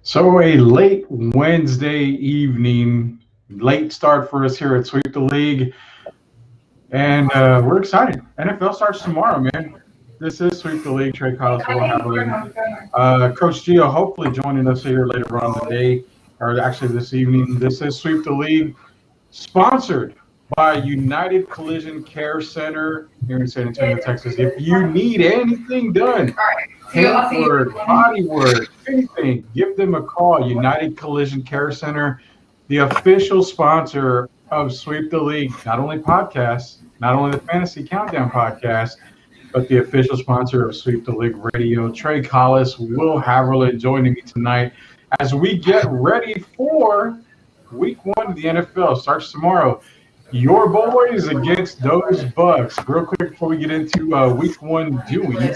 So a late Wednesday evening, late start for us here at Sweep the League, and we're excited. NFL starts tomorrow, man. This is Sweep the League. Trey Collins, Will Haviland, Coach Gio, hopefully joining us here later on today, or actually this evening. This is Sweep the League, sponsored by United Collision Care Center here in San Antonio, Texas. If you need anything done, paint work, body work, anything, give them a call. United Collision Care Center, the official sponsor of Sweep the League, not only podcasts, not only the Fantasy Countdown podcast, but the official sponsor of Sweep the League Radio. Trey Collis, Will Haverland joining me tonight as we get ready for Week 1 of the NFL. Starts tomorrow. Your boys against those Bucks. Real quick before we get into Week 1 doings.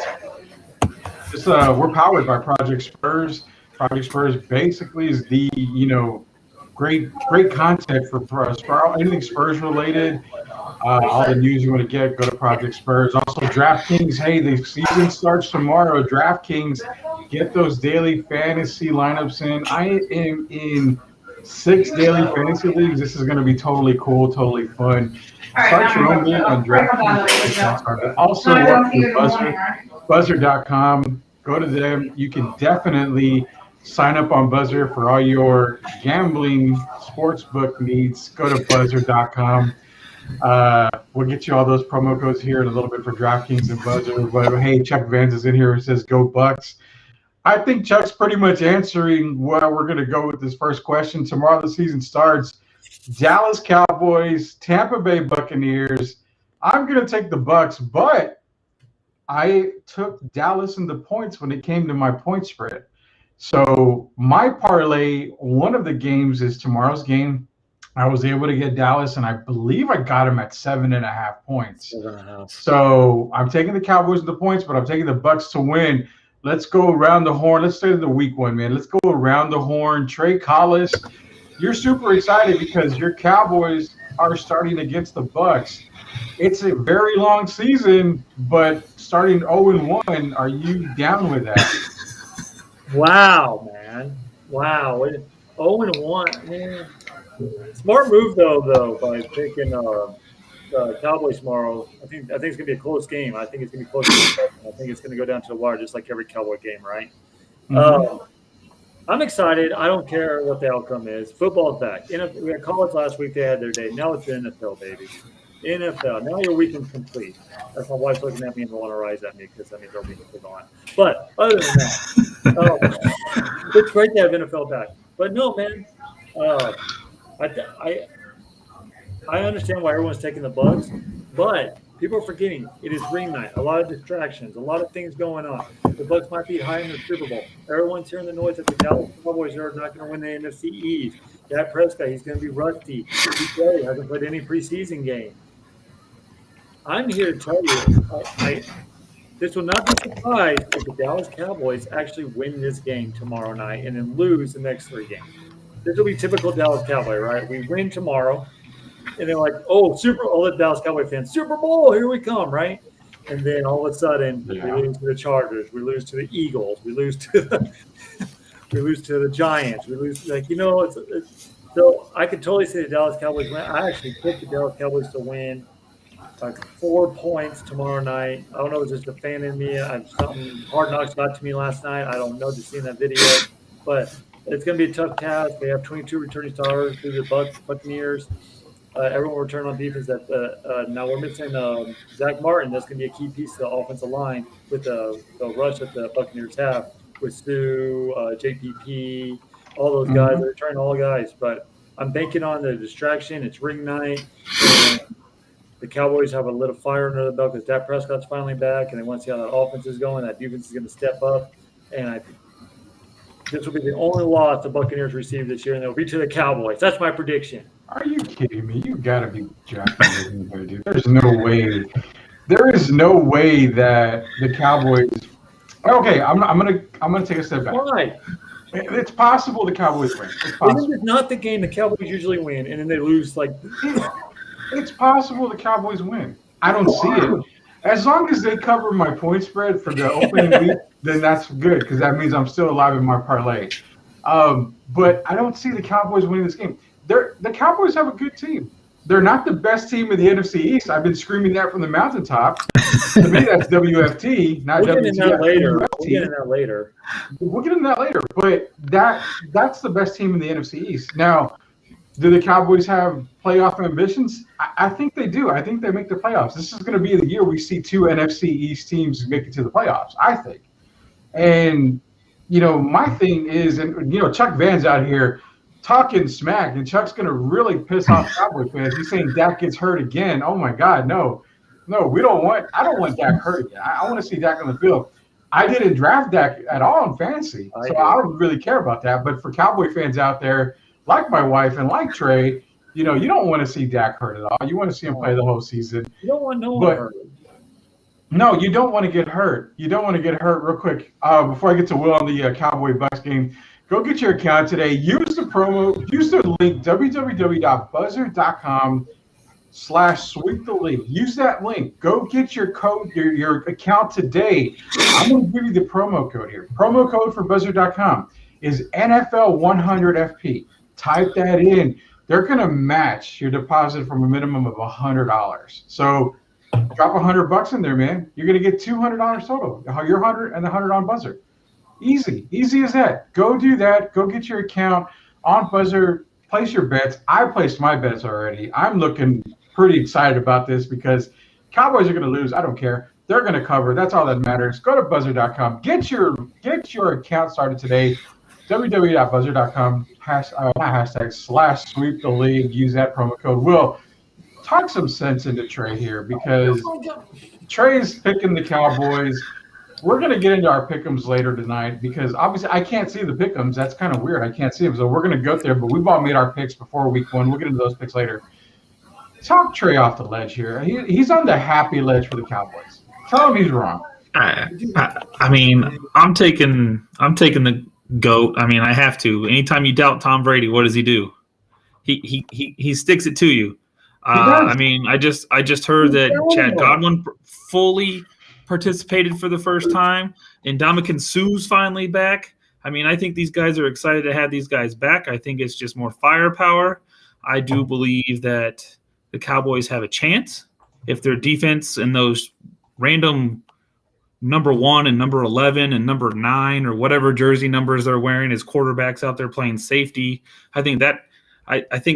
We're powered by Project Spurs. Project Spurs basically is the great content for anything Spurs related. All the news you want to get, go to Project Spurs. Also, DraftKings. Hey, the season starts tomorrow. DraftKings, get those daily fantasy lineups in. I am in 6 daily fantasy leagues. This is going to be totally cool, totally fun. Start your own league on DraftKings. Also, Buzzer.com. Go to them. You can definitely sign up on Buzzer for all your gambling sportsbook needs. Go to Buzzer.com. We'll get you all those promo codes here in a little bit for DraftKings and Buzzer. But hey, Chuck Vance is in here. It says "Go Bucks." I think Chuck's pretty much answering where we're going to go with this first question. Tomorrow the season starts. Dallas Cowboys, Tampa Bay Buccaneers. I'm going to take the Bucks, but I took Dallas in the points when it came to my point spread. So my parlay, one of the games is tomorrow's game. I was able to get Dallas, and I believe I got him at 7.5 points. 7.5. So I'm taking the Cowboys in the points, but I'm taking the Bucks to win. Let's go around the horn. Let's stay to the Week 1, man. Let's go around the horn. Trey Collis, you're super excited because your Cowboys are starting against the Bucks. It's a very long season, but starting 0-1, are you down with that? Wow, man. Wow. 0-1, man. Smart move though, by picking Cowboys tomorrow. I think it's gonna be a close game. I think it's gonna be close. I think it's gonna go down to the wire, just like every Cowboy game, right? Mm-hmm. I'm excited. I don't care what the outcome is. Football's back. We had college last week. They had their day. Now it's the NFL, baby. NFL. Now your weekend's complete. That's my wife's looking at me and want to rise at me because that means they'll be on. But other than that, it's great to have NFL back. But no, man. I understand why everyone's taking the Bucks, but people are forgetting it is ring night. A lot of distractions, a lot of things going on. The Bucks might be high in the Super Bowl. Everyone's hearing the noise that the Dallas Cowboys are not going to win the NFC East. Dak Prescott, he's going to be rusty. He hasn't played any preseason game. I'm here to tell you, this will not be surprised if the Dallas Cowboys actually win this game tomorrow night and then lose the next 3 games. This will be typical Dallas Cowboy, right? We win tomorrow, and they're like, all the Dallas Cowboy fans, Super Bowl, here we come, right? And then all of a sudden, we lose to the Chargers, we lose to the Eagles, we lose to the Giants, we lose so I could totally see the Dallas Cowboys win. I actually picked the Dallas Cowboys to win like 4 points tomorrow night. I don't know if it's just a fan in me. Something Hard Knocks got to me last night. I don't know, just seeing that video, but it's going to be a tough task. They have 22 returning starters through the Buccaneers. Everyone will return on defense. Now we're missing Zach Martin. That's going to be a key piece of the offensive line with the rush that the Buccaneers have with Sue, JPP, all those guys. They're returning all guys. But I'm banking on the distraction. It's ring night. And the Cowboys have a little fire under the belt because Dak Prescott's finally back, and they want to see how that offense is going. That defense is going to step up. And I think this will be the only loss the Buccaneers receive this year, and they'll be to the Cowboys. That's my prediction. Are you kidding me? You got to be joking with me, dude. There's no way. There is no way that the Cowboys. Okay, I'm gonna take a step back. Why? It's possible the Cowboys win. It's possible. This is not the game the Cowboys usually win, and then they lose like. It's possible the Cowboys win. I don't see it. As long as they cover my point spread for the opening week, then that's good because that means I'm still alive in my parlay. But I don't see the Cowboys winning this game. The Cowboys have a good team. They're not the best team in the NFC East. I've been screaming that from the mountaintops. To me, that's WFT, not We'll get into that WTF. later. WFT. We'll get into that later. We'll get into that later. But that's the best team in the NFC East. Now, do the Cowboys have playoff ambitions? I think they do. I think they make the playoffs. This is going to be the year we see two NFC East teams make it to the playoffs, I think. And, my thing is, and, Chuck Van's out here talking smack, and Chuck's going to really piss off Cowboy fans. He's saying Dak gets hurt again. Oh, my God, no. No, I don't want Dak hurt again. I want to see Dak on the field. I didn't draft Dak at all in fantasy, so I don't really care about that. But for Cowboy fans out there, like my wife and like Trey, you don't want to see Dak hurt at all. You want to see him play the whole season. You don't want no one hurt. No, you don't want to get hurt. You don't want to get hurt real quick. Before I get to Will on the Cowboy Bucks game, go get your account today. Use the link, www.buzzer.com/sweep-the-league. Use that link. Go get your code, your account today. I'm going to give you the promo code here. Promo code for buzzer.com is NFL100FP. Type that in. They're going to match your deposit from a minimum of $100. So drop $100 in there, man. You're going to get $200 total. Your 100 and the 100 on Buzzer. Easy as that. Go do that. Go get your account on Buzzer. Place your bets. I placed my bets already. I'm looking pretty excited about this because Cowboys are going to lose. I don't care. They're going to cover. That's all that matters. Go to buzzer.com. Get your account started today. www.buzzer.com /sweep-the-league. Use that promo code. Will, talk some sense into Trey here because Trey's picking the Cowboys. We're going to get into our pick'ems later tonight because obviously I can't see the pick'ems. That's kind of weird. I can't see them. So we're going to go there, but we've all made our picks before week one. We'll get into those picks later. Talk Trey off the ledge here. He's on the happy ledge for the Cowboys. Tell him he's wrong. I mean, I'm taking the GOAT. I mean, I have to. Anytime you doubt Tom Brady, what does he do? He sticks it to you. I mean, I just heard that Chad Godwin fully participated for the first time, and Ndamukong Suh's finally back. I mean, I think these guys are excited to have these guys back. I think it's just more firepower. I do believe that the Cowboys have a chance if their defense and those random number 1 and number 11 and number 9 or whatever jersey numbers they're wearing as quarterbacks out there playing safety. I think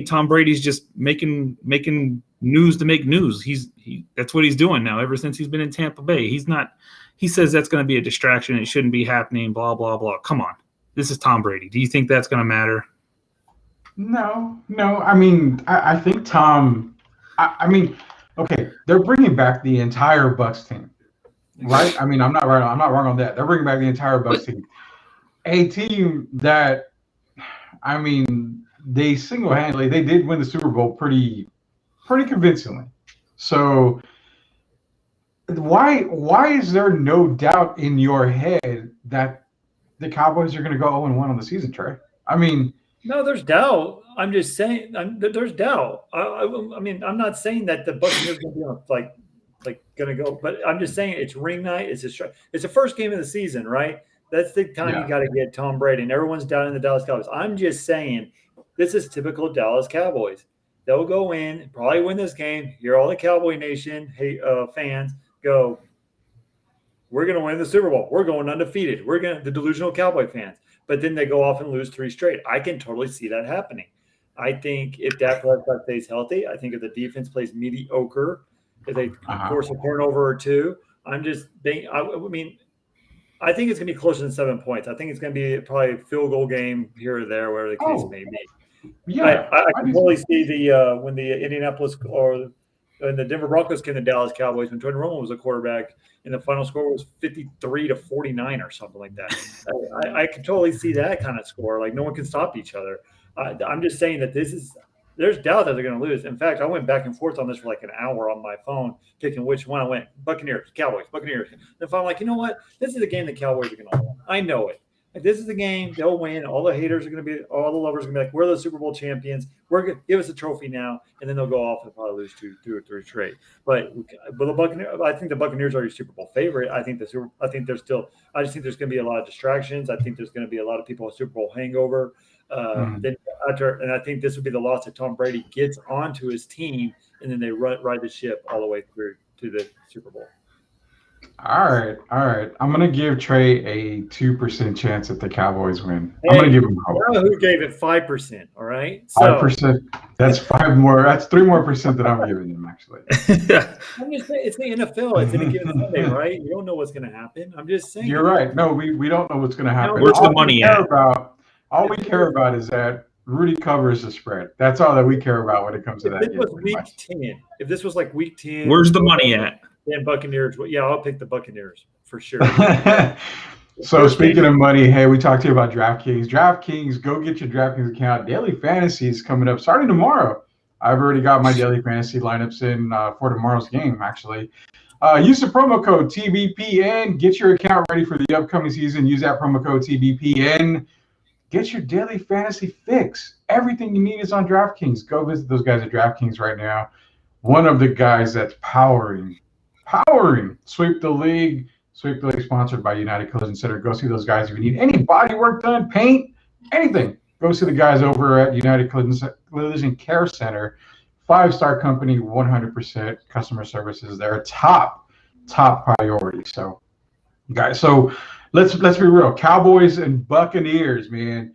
Tom Brady's just making news to make news. That's what he's doing now ever since he's been in Tampa Bay. He says that's going to be a distraction. It shouldn't be happening, blah, blah, blah. Come on. This is Tom Brady. Do you think that's going to matter? No. I mean, I think Tom okay, they're bringing back the entire Bucks team. Right? I mean, I'm not wrong on that. They're bringing back the entire Bucks team. A team that, I mean, they single-handedly, they did win the Super Bowl pretty convincingly. So why is there no doubt in your head that the Cowboys are going to go 0-1 on the season, Trey? I mean, no, there's doubt. I'm just saying there's doubt. I mean, I'm not saying that the Buccaneers are going to be on like going to go, but I'm just saying it's ring night. It's the first game of the season, right? That's the time you got to get Tom Brady, and everyone's down in the Dallas Cowboys. I'm just saying this is typical Dallas Cowboys. They'll go in, probably win this game. Hear all the Cowboy Nation fans go, we're going to win the Super Bowl. We're going undefeated. The delusional Cowboy fans. But then they go off and lose 3 straight. I can totally see that happening. I think if Dak Prescott stays healthy, I think if the defense plays mediocre, if they force a turnover or 2, I think it's going to be closer than 7 points. I think it's going to be probably a field goal game here or there, where the case may be. Yeah, I can totally see when the Indianapolis or when the Denver Broncos came to Dallas Cowboys when Tony Romo was a quarterback, and the final score was 53-49 or something like that. I can totally see that kind of score. Like no one can stop each other. I'm just saying that there's doubt that they're going to lose. In fact, I went back and forth on this for like an hour on my phone, picking which one. I went Buccaneers, Cowboys, Buccaneers. And if I'm like, you know what, this is a game the Cowboys are going to win. I know it. If this is the game, they'll win. All the haters are going to be, all the lovers are going to be like, we're the Super Bowl champions. We're going to give us a trophy now, and then they'll go off and probably lose 2 or 3 straight. But the Buccaneers, I think the Buccaneers are your Super Bowl favorite. I just think there's going to be a lot of distractions. I think there's going to be a lot of people with Super Bowl hangover. And I think this would be the loss that Tom Brady gets onto his team, and then they ride the ship all the way through to the Super Bowl. All right. I'm gonna give Trey a 2% chance that the Cowboys win. I'm gonna give him hope. You know who gave it 5%? All right, 5%. That's 5 more. That's 3 more percent that I'm giving him. Actually, I'm just saying it's the NFL. It's any given Sunday, right? You don't know what's going to happen. I'm just saying. You're right. No, we don't know what's gonna happen. Where's the money at? All we care about is that Rudy covers the spread. That's all that we care about when it comes to that. If this was week 10, if this was like week 10, where's the money at? Then Buccaneers. Yeah, I'll pick the Buccaneers for sure. So speaking of money, hey, we talked to you about DraftKings. DraftKings, go get your DraftKings account. Daily Fantasy is coming up starting tomorrow. I've already got my daily fantasy lineups in for tomorrow's game, actually. Use the promo code TBPN. Get your account ready for the upcoming season. Use that promo code TBPN. Get your daily fantasy fix. Everything you need is on DraftKings. Go visit those guys at DraftKings right now. One of the guys that's powering Sweep the League. Sweep the League sponsored by United Collision Center. Go see those guys if you need any body work done, paint, anything. Go see the guys over at United Collision Care Center. 5-star company, 100% customer service is their top priority. So, guys, let's be real. Cowboys and Buccaneers, man.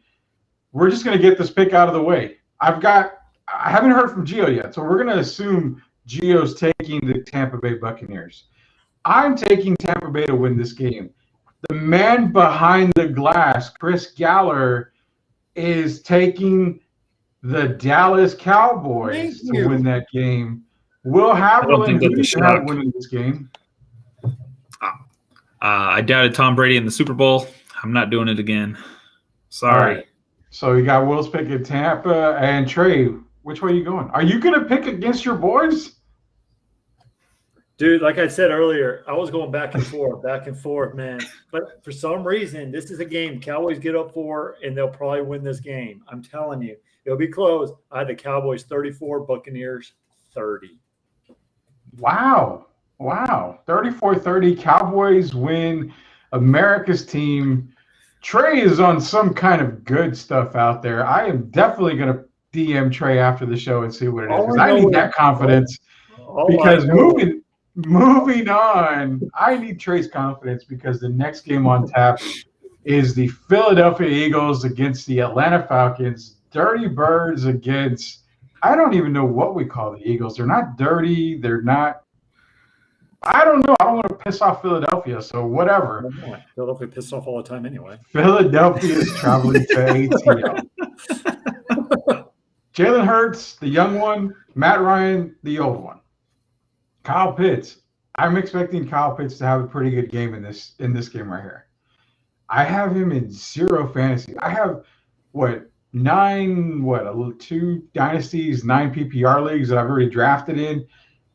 We're just gonna get this pick out of the way. I haven't heard from Gio yet, so we're gonna assume Gio's taking the Tampa Bay Buccaneers. I'm taking Tampa Bay to win this game. The man behind the glass, Chris Galler, is taking the Dallas Cowboys to win that game. Will Haviland winning this game? I doubted Tom Brady in the Super Bowl. I'm not doing it again. Sorry. Right. So you got Will's pick at Tampa, and Trey, which way are you going? Are you going to pick against your boys? Dude, like I said earlier, I was going back and forth, man. But for some reason, this is a game Cowboys get up for, and they'll probably win this game. I'm telling you, it'll be close. I had the Cowboys 34, Buccaneers 30. Wow. 34-30, Cowboys win. America's team. Trey is on some kind of good stuff out there. I am definitely going to DM Trey after the show and see what it is, because I need that confidence. Because moving on, I need Trey's confidence, because the next game on tap is the Philadelphia Eagles against the Atlanta Falcons. Dirty Birds against, I don't even know what we call the Eagles. They're not dirty. They're not, I don't know. I don't want to piss off Philadelphia, so whatever. Philadelphia pisses off all the time anyway. Philadelphia is traveling to ATL. Jalen Hurts, the young one. Matt Ryan, the old one. Kyle Pitts. I'm expecting Kyle Pitts to have a pretty good game in this game right here. I have him in 0 fantasy. I have 2 dynasties, 9 PPR leagues that I've already drafted in,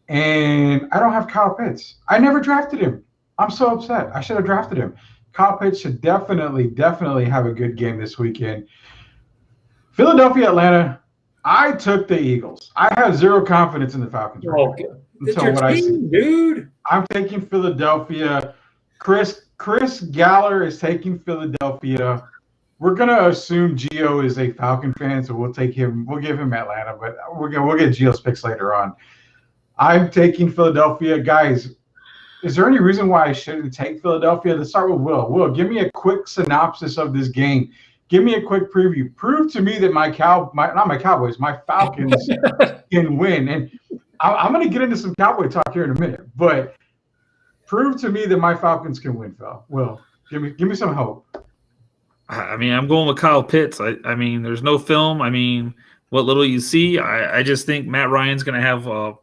and I don't have Kyle Pitts. I never drafted him. I'm so upset. I should have drafted him. Kyle Pitts should definitely have a good game this weekend. Philadelphia, Atlanta. I took the Eagles. I have 0 confidence in the Falcons. It's your team, dude. I'm taking Philadelphia. Chris Galler is taking Philadelphia. We're gonna assume Gio is a Falcon fan, so we'll take him. We'll give him Atlanta, but we'll get Gio's picks later on. I'm taking Philadelphia, guys. Is there any reason why I shouldn't take Philadelphia? Let's start with Will. Will, give me a quick synopsis of this game. Give me a quick preview. Prove to me that my Falcons can win. And I'm going to get into some Cowboy talk here in a minute, but prove to me that my Falcons can win, Phil. Will, give me some hope. I mean, I'm going with Kyle Pitts. I mean, there's no film. I mean, what little you see, I just think Matt Ryan's going to have a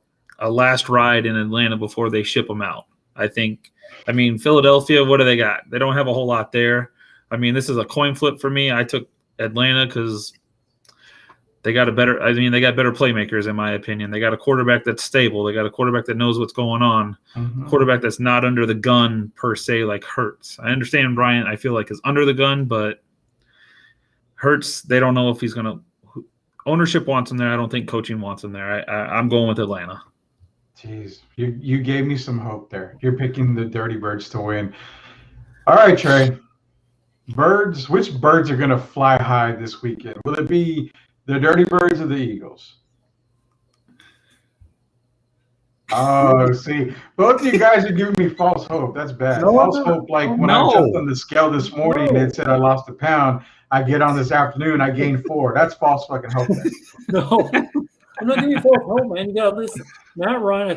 last ride in Atlanta before they ship him out. I mean, Philadelphia, what do they got? They don't have a whole lot there. I mean, this is a coin flip for me. I took Atlanta because They got better playmakers, in my opinion. They got a quarterback that's stable. They got a quarterback that knows what's going on. Mm-hmm. Quarterback that's not under the gun per se, like Hurts. I understand Bryant, I feel like, is under the gun, but Hurts, they don't know if he's going to – ownership wants him there. I don't think coaching wants him there. I'm going with Atlanta. Jeez, you gave me some hope there. You're picking the Dirty Birds to win. All right, Trey. Birds, which birds are going to fly high this weekend? Will it be the Dirty Birds or the Eagles? Oh, see, both of you guys are giving me false hope. That's bad. False hope, like when I jumped on the scale this morning, it said I lost a pound. I get on this afternoon, I gained 4. That's false fucking hope. No, I'm not giving you false hope, man. You gotta listen. Matt Ryan,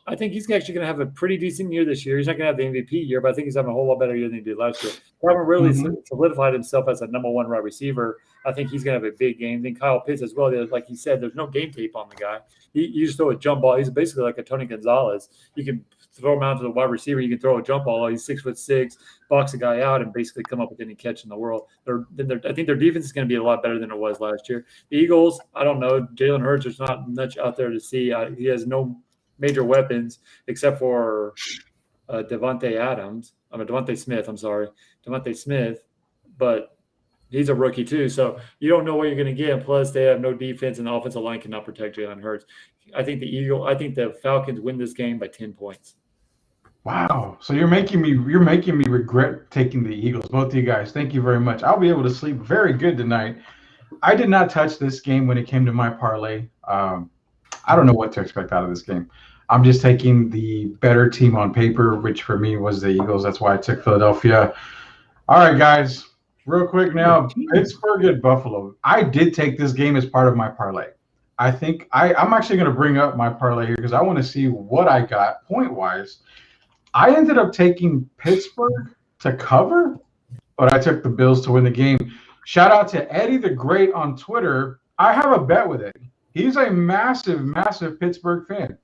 I think he's actually going to have a pretty decent year this year. He's not going to have the MVP year, but I think he's having a whole lot better year than he did last year. Calvin really solidified himself as a number 1 wide receiver. I think he's going to have a big game. Then Kyle Pitts as well. Like he said, there's no game tape on the guy. You just throw a jump ball. He's basically like a Tony Gonzalez. You can throw him out to the wide receiver. You can throw a jump ball. He's 6'6", box a guy out, and basically come up with any catch in the world. I think their defense is going to be a lot better than it was last year. The Eagles, I don't know. Jalen Hurts, there's not much out there to see. He has no major weapons except for Devontae Smith, but he's a rookie too, so you don't know what you're going to get. Plus, they have no defense, and the offensive line cannot protect Jalen Hurts. I think the Falcons win this game by 10 points. Wow! So you're making me regret taking the Eagles. Both of you guys, thank you very much. I'll be able to sleep very good tonight. I did not touch this game when it came to my parlay. I don't know what to expect out of this game. I'm just taking the better team on paper, which for me was the Eagles. That's why I took Philadelphia. All right, guys, real quick now, Pittsburgh at Buffalo. I did take this game as part of my parlay. I think I'm actually going to bring up my parlay here because I want to see what I got point-wise. I ended up taking Pittsburgh to cover, but I took the Bills to win the game. Shout out to Eddie the Great on Twitter. I have a bet with Eddie. He's a massive, massive Pittsburgh fan.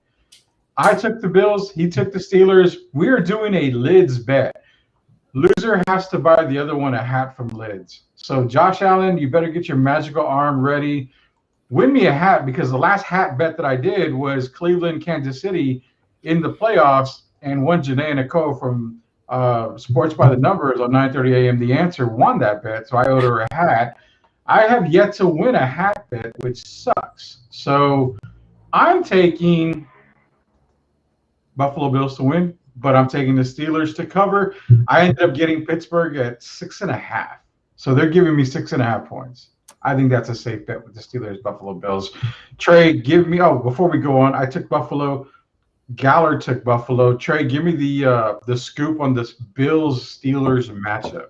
I took the Bills. He took the Steelers. We are doing a Lids bet. Loser has to buy the other one a hat from Lids. So, Josh Allen, you better get your magical arm ready. Win me a hat because the last hat bet that I did was Cleveland, Kansas City in the playoffs, and one Janae Nicole from Sports by the Numbers on 9:30 a.m. The Answer won that bet, so I owed her a hat. I have yet to win a hat bet, which sucks. So I'm taking Buffalo Bills to win, but I'm taking the Steelers to cover. I ended up getting Pittsburgh at 6.5. So they're giving me 6.5 points. I think that's a safe bet with the Steelers, Buffalo Bills. Trey, before we go on, I took Buffalo. Galler took Buffalo. Trey, give me the scoop on this Bills-Steelers matchup.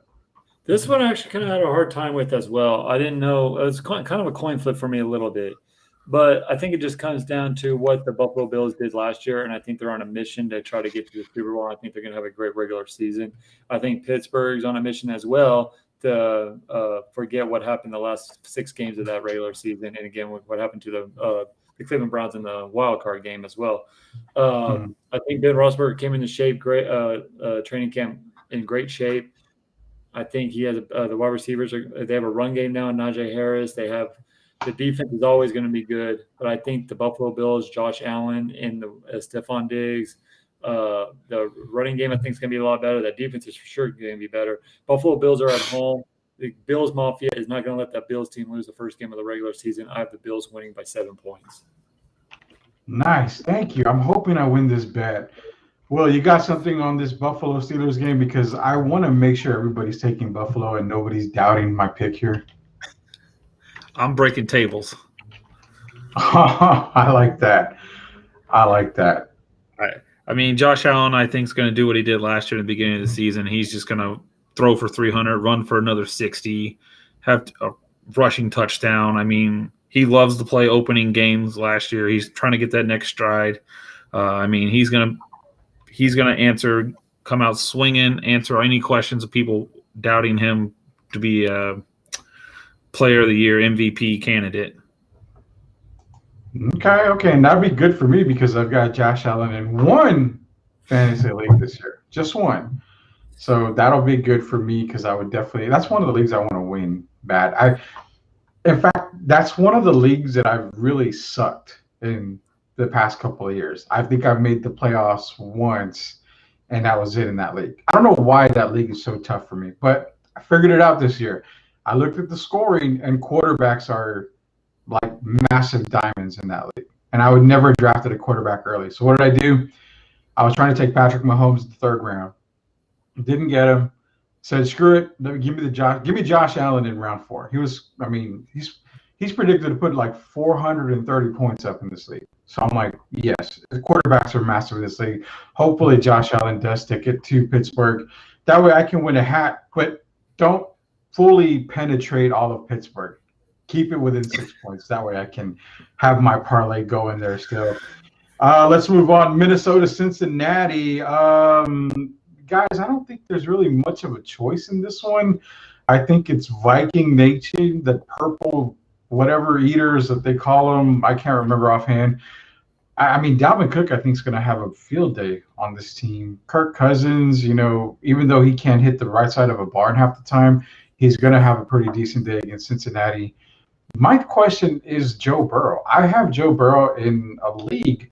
This one I actually kind of had a hard time with as well. I didn't know. It was kind of a coin flip for me a little bit. But I think it just comes down to what the Buffalo Bills did last year, and I think they're on a mission to try to get to the Super Bowl. I think they're going to have a great regular season. I think Pittsburgh's on a mission as well to forget what happened the last 6 games of that regular season, and again, what happened to the Cleveland Browns in the wild card game as well. I think Ben Roethlisberger came into shape, great training camp in great shape. I think he has the wide receivers. They have a run game now in Najee Harris. They have the defense is always going to be good, but I think the Buffalo Bills, Josh Allen, and Stephon Diggs, the running game I think is going to be a lot better. That defense is for sure going to be better. Buffalo Bills are at home. The Bills Mafia is not going to let that Bills team lose the first game of the regular season. I have the Bills winning by 7 points. Nice. Thank you. I'm hoping I win this bet. Well, you got something on this Buffalo Steelers game because I want to make sure everybody's taking Buffalo and nobody's doubting my pick here. I'm breaking tables. I like that. I mean, Josh Allen, I think, is going to do what he did last year in the beginning of the season. He's just going to throw for 300, run for another 60, have a rushing touchdown. I mean, he loves to play opening games last year. He's trying to get that next stride. I mean, he's going to come out swinging, answer any questions of people doubting him to be a player of the year, MVP candidate. Okay, and that'd be good for me because I've got Josh Allen in one fantasy league this year, just one. So that'll be good for me because I would definitely – that's one of the leagues I want to win bad. In fact, that's one of the leagues that I've really sucked in the past couple of years. I think I've made the playoffs once, and that was it in that league. I don't know why that league is so tough for me, but I figured it out this year. I looked at the scoring, and quarterbacks are like massive diamonds in that league. And I would never have drafted a quarterback early. So what did I do? I was trying to take Patrick Mahomes in the third round. Didn't get him. Said, screw it. Give me Josh Allen in round 4. He's predicted to put like 430 points up in this league. So I'm like, yes, the quarterbacks are massive in this league. Hopefully Josh Allen does stick it to Pittsburgh. That way I can win a hat, but don't fully penetrate all of Pittsburgh. Keep it within 6 points. That way I can have my parlay go in there still. Let's move on. Minnesota, Cincinnati. Guys, I don't think there's really much of a choice in this one. I think it's Viking Nation, the purple whatever eaters that they call them. I can't remember offhand. I mean, Dalvin Cook, I think, is going to have a field day on this team. Kirk Cousins, even though he can't hit the right side of a barn half the time, he's going to have a pretty decent day against Cincinnati. My question is Joe Burrow. I have Joe Burrow in a league.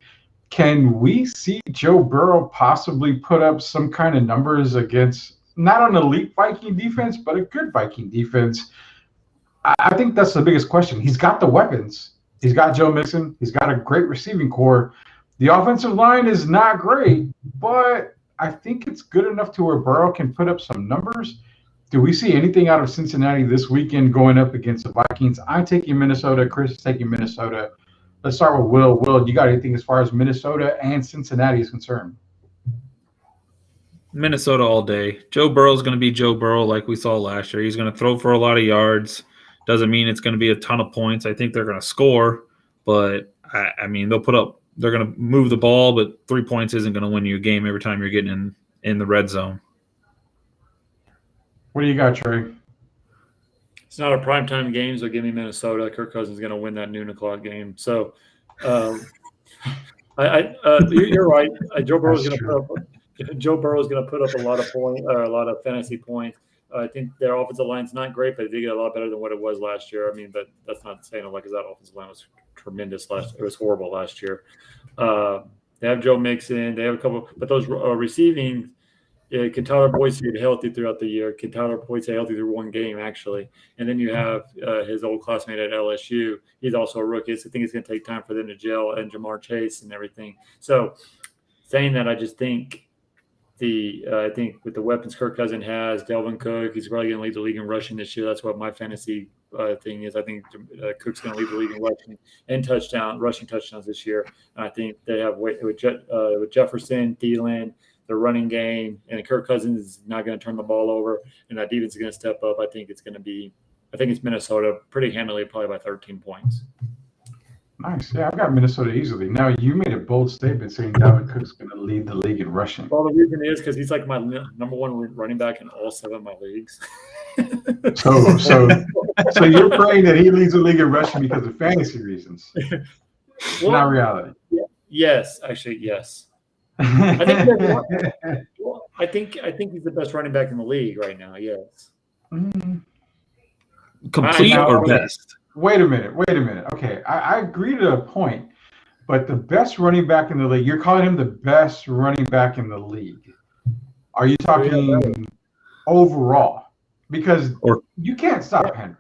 Can we see Joe Burrow possibly put up some kind of numbers against not an elite Viking defense, but a good Viking defense? I think that's the biggest question. He's got the weapons. He's got Joe Mixon. He's got a great receiving core. The offensive line is not great, but I think it's good enough to where Burrow can put up some numbers. Do we see anything out of Cincinnati this weekend going up against the Vikings? I'm taking Minnesota. Chris is taking Minnesota. Let's start with Will. Will, you got anything as far as Minnesota and Cincinnati is concerned? Minnesota all day. Joe Burrow's going to be Joe Burrow like we saw last year. He's going to throw for a lot of yards. Doesn't mean it's going to be a ton of points. I think they're going to score, but I mean, they're going to move the ball, but 3 points isn't going to win you a game every time you're getting in the red zone. What do you got, Trey? It's not a primetime game, so give me Minnesota. Kirk Cousins is going to win that noon o'clock game. So, you're right. Joe Burrow is going to put up a lot of points, a lot of fantasy points. I think their offensive line's not great, but they get a lot better than what it was last year. I mean, but that's not saying it because that offensive line was tremendous last. It was horrible last year. They have Joe Mixon. They have a couple, but those receiving. Yeah, can Tyler Boyd stay healthy throughout the year? Can Tyler Boyd stay healthy through one game, actually? And then you have his old classmate at LSU. He's also a rookie. So I think it's going to take time for them to gel and Jamar Chase and everything. So saying that, I just think I think with the weapons Kirk Cousins has, Dalvin Cook, he's probably going to lead the league in rushing this year. That's what my fantasy thing is. I think Cook's going to lead the league in rushing and rushing touchdowns this year. And I think they have with Jefferson, Thielen, the running game, and Kirk Cousins is not going to turn the ball over, and that defense is going to step up. I think it's Minnesota pretty handily, probably by 13 points. Nice. Yeah, I've got Minnesota easily. Now, you made a bold statement saying Dalvin Cook's going to lead the league in rushing. Well, the reason is because he's like my number one running back in all 7 of my leagues. So you're praying that he leads the league in rushing because of fantasy reasons, not reality. Yes, actually, yes. I think he's the best running back in the league right now. Yes. Complete or best? Wait a minute. Okay, I agree to a point, but the best running back in the league, you're calling him the best running back in the league. Are you talking overall? Because you can't stop Henry.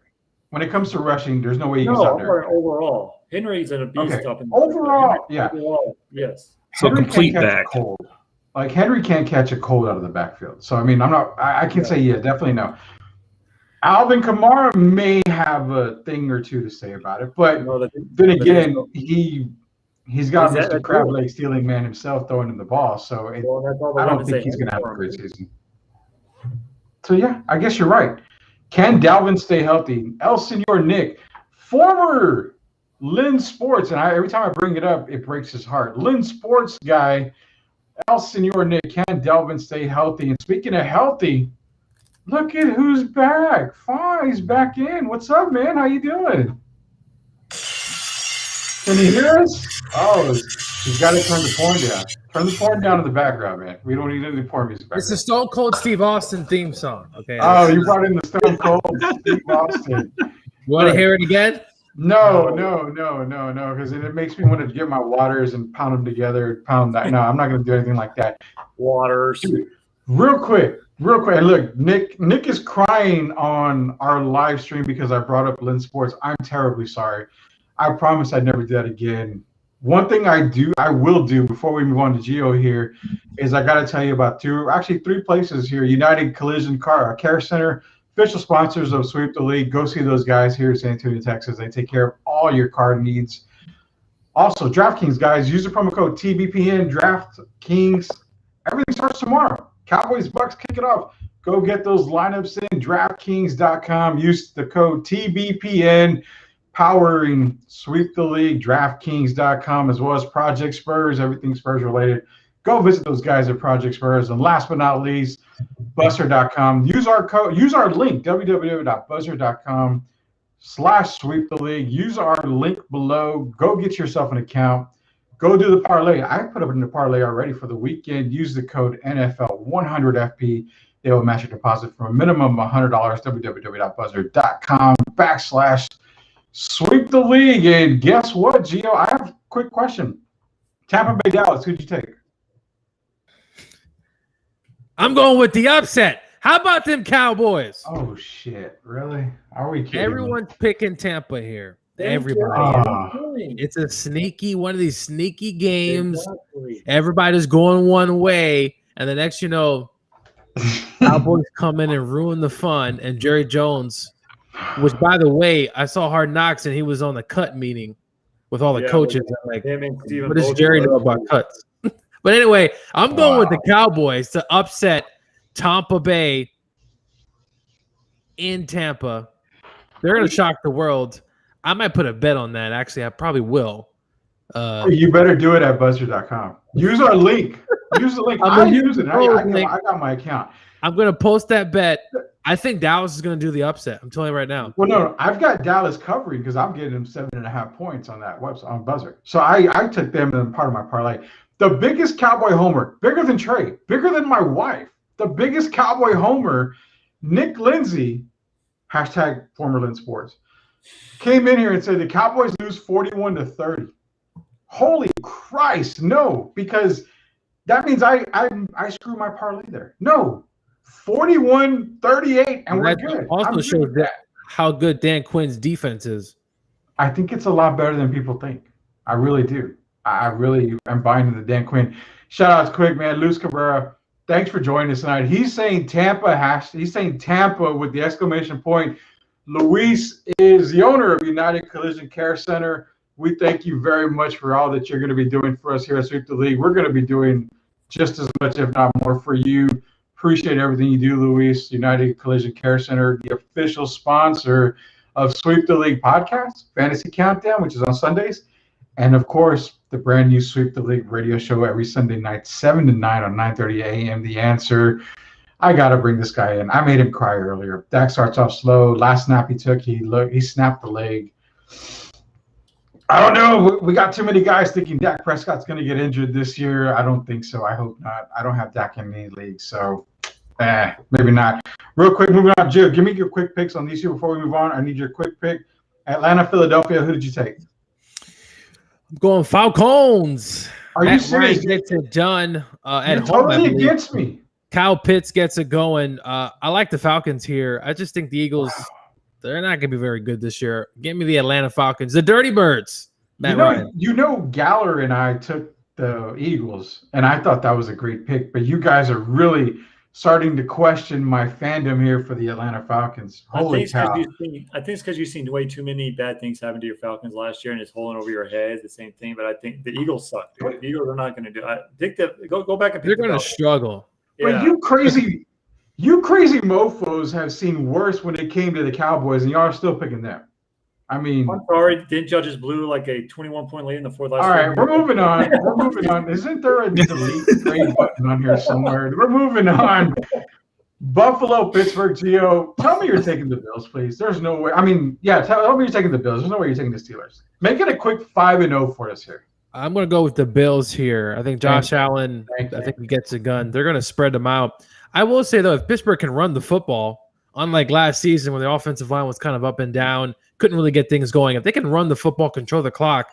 When it comes to rushing, there's no way you can stop Henry. Overall. Henry's an abuse. Okay. Overall, yeah. Overall, yes. So Henry complete can't catch back. a cold. Like Henry can't catch a cold out of the backfield. So I mean, I can say definitely no. Alvin Kamara may have a thing or two to say about it, but then again, he's got Mr. Crab Leg stealing man himself throwing him the ball. So I don't think he's going to have a great season. So yeah, I guess you're right. Can Dalvin stay healthy? El Senor Nick, former Lynn Sports, and every time I bring it up, it breaks his heart. Lynn Sports guy, El Senor Nick, can Dalvin stay healthy? And speaking of healthy, look at who's back. He's back in. What's up, man? How you doing? Can you hear us? Oh, he's got to turn the porn down. Turn the porn down in the background, man. We don't need any porn music back. It's the Stone Cold Steve Austin theme song. Okay. Oh, you brought in the Stone Cold Steve Austin. You want to hear it again? No, because it makes me want to get my waters and pound them together. No, I'm not going to do anything like that. Waters. Dude, real quick. Look, Nick is crying on our live stream because I brought up Lynn Sports. I'm terribly sorry. I promise I'd never do that again. One thing I will do before we move on to Geo here is I got to tell you about three places here. United Collision Care Center, official sponsors of Sweep the League. Go see those guys here in San Antonio, Texas. They take care of all your car needs. Also, DraftKings, guys, use the promo code TBPN, DraftKings. Everything starts tomorrow. Cowboys, Bucks, kick it off. Go get those lineups in, DraftKings.com. Use the code TBPN. Powering Sweep the League, DraftKings.com, as well as Project Spurs, everything Spurs related. Go visit those guys at Project Spurs. And last but not least, Buzzer.com. Use our link, www.buzzer.com/Sweep the League. Use our link below. Go get yourself an account. Go do the parlay. I put up in the parlay already for the weekend. Use the code NFL100FP. They will match your deposit from a minimum of $100. www.buzzer.com/Sweep the League. And guess what, Gio? I have a quick question. Tampa Bay, Dallas, who'd you take? I'm going with the upset. How about them Cowboys? Oh, shit. Really? Are we kidding? Everyone's picking Tampa here. Everybody. It's a one of these sneaky games. Exactly. Everybody's going one way. And the next, Cowboys come in and ruin the fun. And Jerry Jones, which, by the way, I saw Hard Knocks and he was on the cut meeting with all the coaches. I'm like, what does Jerry know about cuts? But anyway, I'm going with the Cowboys to upset Tampa Bay in Tampa. They're going to shock the world. I might put a bet on that. Actually, I probably will. You better do it at buzzer.com. Use our link. Use the link. I use it. I got my account. I'm going to post that bet. I think Dallas is going to do the upset. I'm telling you right now. Well, no, I've got Dallas covering because I'm getting them 7.5 points on that website on Buzzer. So I took them in part of my parlay. The biggest Cowboy homer, bigger than Trey, bigger than my wife, the biggest Cowboy homer, Nick Lindsay, hashtag former Lynn Sports, came in here and said the Cowboys lose 41-30. Holy Christ, no, because that means I screw my parlay there. No, 41-38, and we're good. Also shows that how good Dan Quinn's defense is. I think it's a lot better than people think. I really do. I really am buying into Dan Quinn. Shout out to quick, man. Luis Cabrera, thanks for joining us tonight. He's saying Tampa. He's saying Tampa with the exclamation point. Luis is the owner of United Collision Care Center. We thank you very much for all that you're going to be doing for us here at Sweep the League. We're going to be doing just as much, if not more, for you. Appreciate everything you do, Luis. United Collision Care Center, the official sponsor of Sweep the League podcast, Fantasy Countdown, which is on Sundays. And, of course, the brand new Sweep the League radio show every Sunday night, 7 to 9 on 9:30 a.m. The Answer. I got to bring this guy in. I made him cry earlier. Dak starts off slow. Last snap he took, he snapped the leg. I don't know. We got too many guys thinking Dak Prescott's going to get injured this year. I don't think so. I hope not. I don't have Dak in any league, so maybe not. Real quick, moving on. Jill, give me your quick picks on these two before we move on. I need your quick pick. Atlanta, Philadelphia, who did you take? I'm going Falcons. Are you serious? Gets it done at You're home. totally against me. Kyle Pitts gets it going. I like the Falcons here. I just think the Eagles, they're not going to be very good this year. Give me the Atlanta Falcons, the Dirty Birds. Ryan. Galler and I took the Eagles, and I thought that was a great pick. But you guys are really starting to question my fandom here for the Atlanta Falcons. Holy cow. I think it's because you've seen way too many bad things happen to your Falcons last year, and it's holding over your head. The same thing. But I think the Eagles suck, dude. The Eagles are not going to do it. Go back and pick. They're going to struggle. But Yeah. you crazy mofos have seen worse when it came to the Cowboys, and y'all are still picking them. I mean, I'm sorry, didn't judges blew like a 21-point lead in the fourth? All right, we're moving on. Isn't there a delete grade button on here somewhere? We're moving on. Buffalo, Pittsburgh, Gio. Tell me you're taking the Bills, please. There's no way. I mean, yeah, tell me you're taking the Bills. There's no way you're taking the Steelers. Make it a quick 5-0 for us here. I'm going to go with the Bills here. I think Josh Allen, I think he gets a gun. They're going to spread them out. I will say, though, if Pittsburgh can run the football, unlike last season when the offensive line was kind of up and down, couldn't really get things going. If they can run the football, control the clock,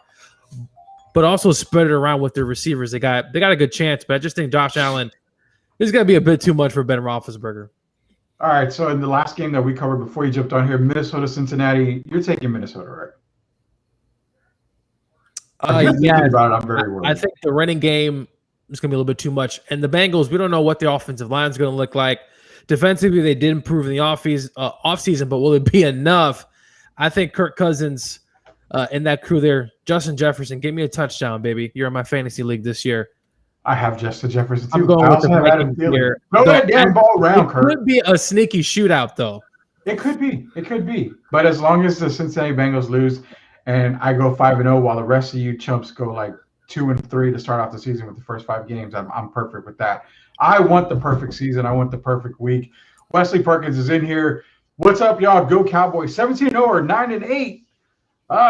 but also spread it around with their receivers, they got a good chance. But I just think Josh Allen is going to be a bit too much for Ben Roethlisberger. All right, so in the last game that we covered before you jumped on here, Minnesota, Cincinnati, you're taking Minnesota, right? Yeah, about it, I'm very worried. I think the running game is going to be a little bit too much. And the Bengals, we don't know what the offensive line is going to look like. Defensively, they did improve in the offseason, but will it be enough? I think Kirk Cousins in that crew there, Justin Jefferson, give me a touchdown, baby. You're in my fantasy league this year. I have Justin Jefferson too. I'm going with the Vikings here. Throw that damn ball around, Kirk. It could be a sneaky shootout, though. It could be. It could be. But as long as the Cincinnati Bengals lose and I go 5-0 while the rest of you chumps go like 2-3 to start off the season with the first 5 games, I'm perfect with that. I want the perfect season. I want the perfect week. Wesley Perkins is in here. What's up, y'all? Go Cowboys. 17-0 or 9-8.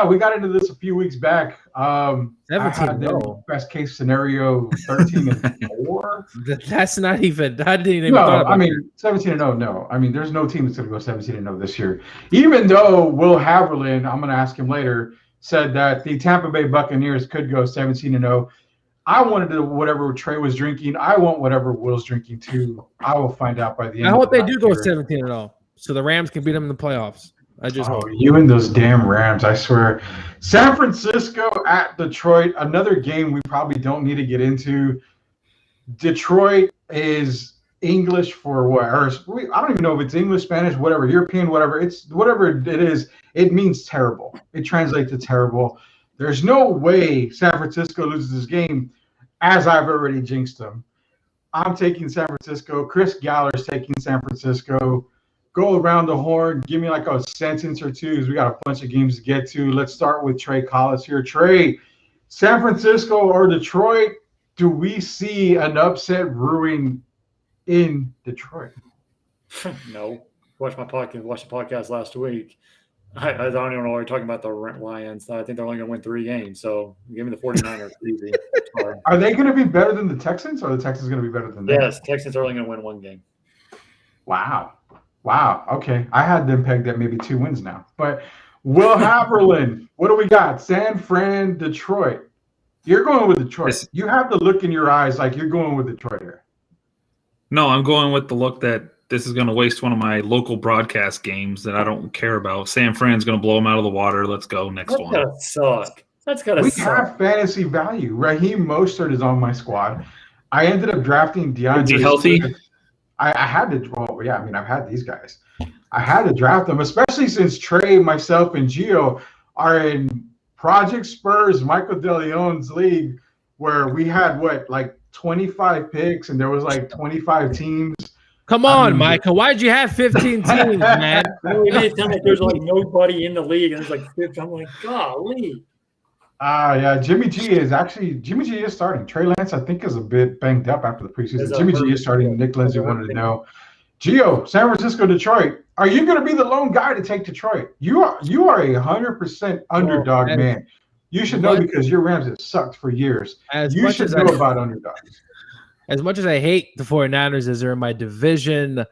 We got into this a few weeks back. 17-0. Best case scenario, 13-4. That's not even. I didn't even. No, thought about I mean 17-0. No, I mean there's no team that's going to go 17-0 this year. Even though Will Haverland, I'm going to ask him later, said that the Tampa Bay Buccaneers could go 17-0. I wanted to whatever Trey was drinking. I want whatever Will's drinking too. I will find out by the end. I hope they do go year. 17-0, so the Rams can beat them in the playoffs. I just hope. You and those damn Rams, I swear. San Francisco at Detroit, another game we probably don't need to get into. Detroit is English for what? Or I don't even know if it's English, Spanish, whatever, European, whatever. It's whatever it is. It means terrible. It translates to terrible. There's no way San Francisco loses this game, as I've already jinxed them. I'm taking San Francisco. Chris Galler's taking San Francisco. Go around the horn. Give me like a sentence or two, because we got a bunch of games to get to. Let's start with Trey Collis here. Trey, San Francisco or Detroit? Do we see an upset brewing in Detroit? No. Watched the podcast last week. I don't even know why you're talking about the Lions. I think they're only going to win 3 games. So give me the 49ers. Easy. Sorry. Are they going to be better than the Texans, or are the Texans going to be better than them? Yes, Texans are only going to win 1 game. Wow. Okay. I had them pegged at maybe 2 wins now. But Will Haverland, what do we got? San Fran, Detroit. You're going with Detroit. Yes. You have the look in your eyes like you're going with Detroit here. No, I'm going with the look that this is going to waste one of my local broadcast games that I don't care about. San Fran's going to blow them out of the water. Let's go next one. That's gotta suck. That's gotta We suck. have fantasy value. Raheem Mostert is on my squad. I ended up drafting DeAndre. Is he healthy? Swift. I had to. Well, yeah. I mean, I've had these guys. I had to draft them, especially since Trey, myself, and Gio are in Project Spurs, Michael DeLeon's league, where we had like 25 picks, and there was like 25 teams. Come on, Micah. Why'd you have 15 teams, man? It made it sound like there's like nobody in the league, and it's like 50. I'm like, golly. Yeah, Jimmy G is starting. Trey Lance, I think, is a bit banged up after the preseason. Jimmy G is starting. Nick Lindsay wanted to know. Gio, San Francisco, Detroit. Are you going to be the lone guy to take Detroit? You are 100% underdog, man. You should know because your Rams have sucked for years. You should know about underdogs. As much as I hate the 49ers as they're in my division,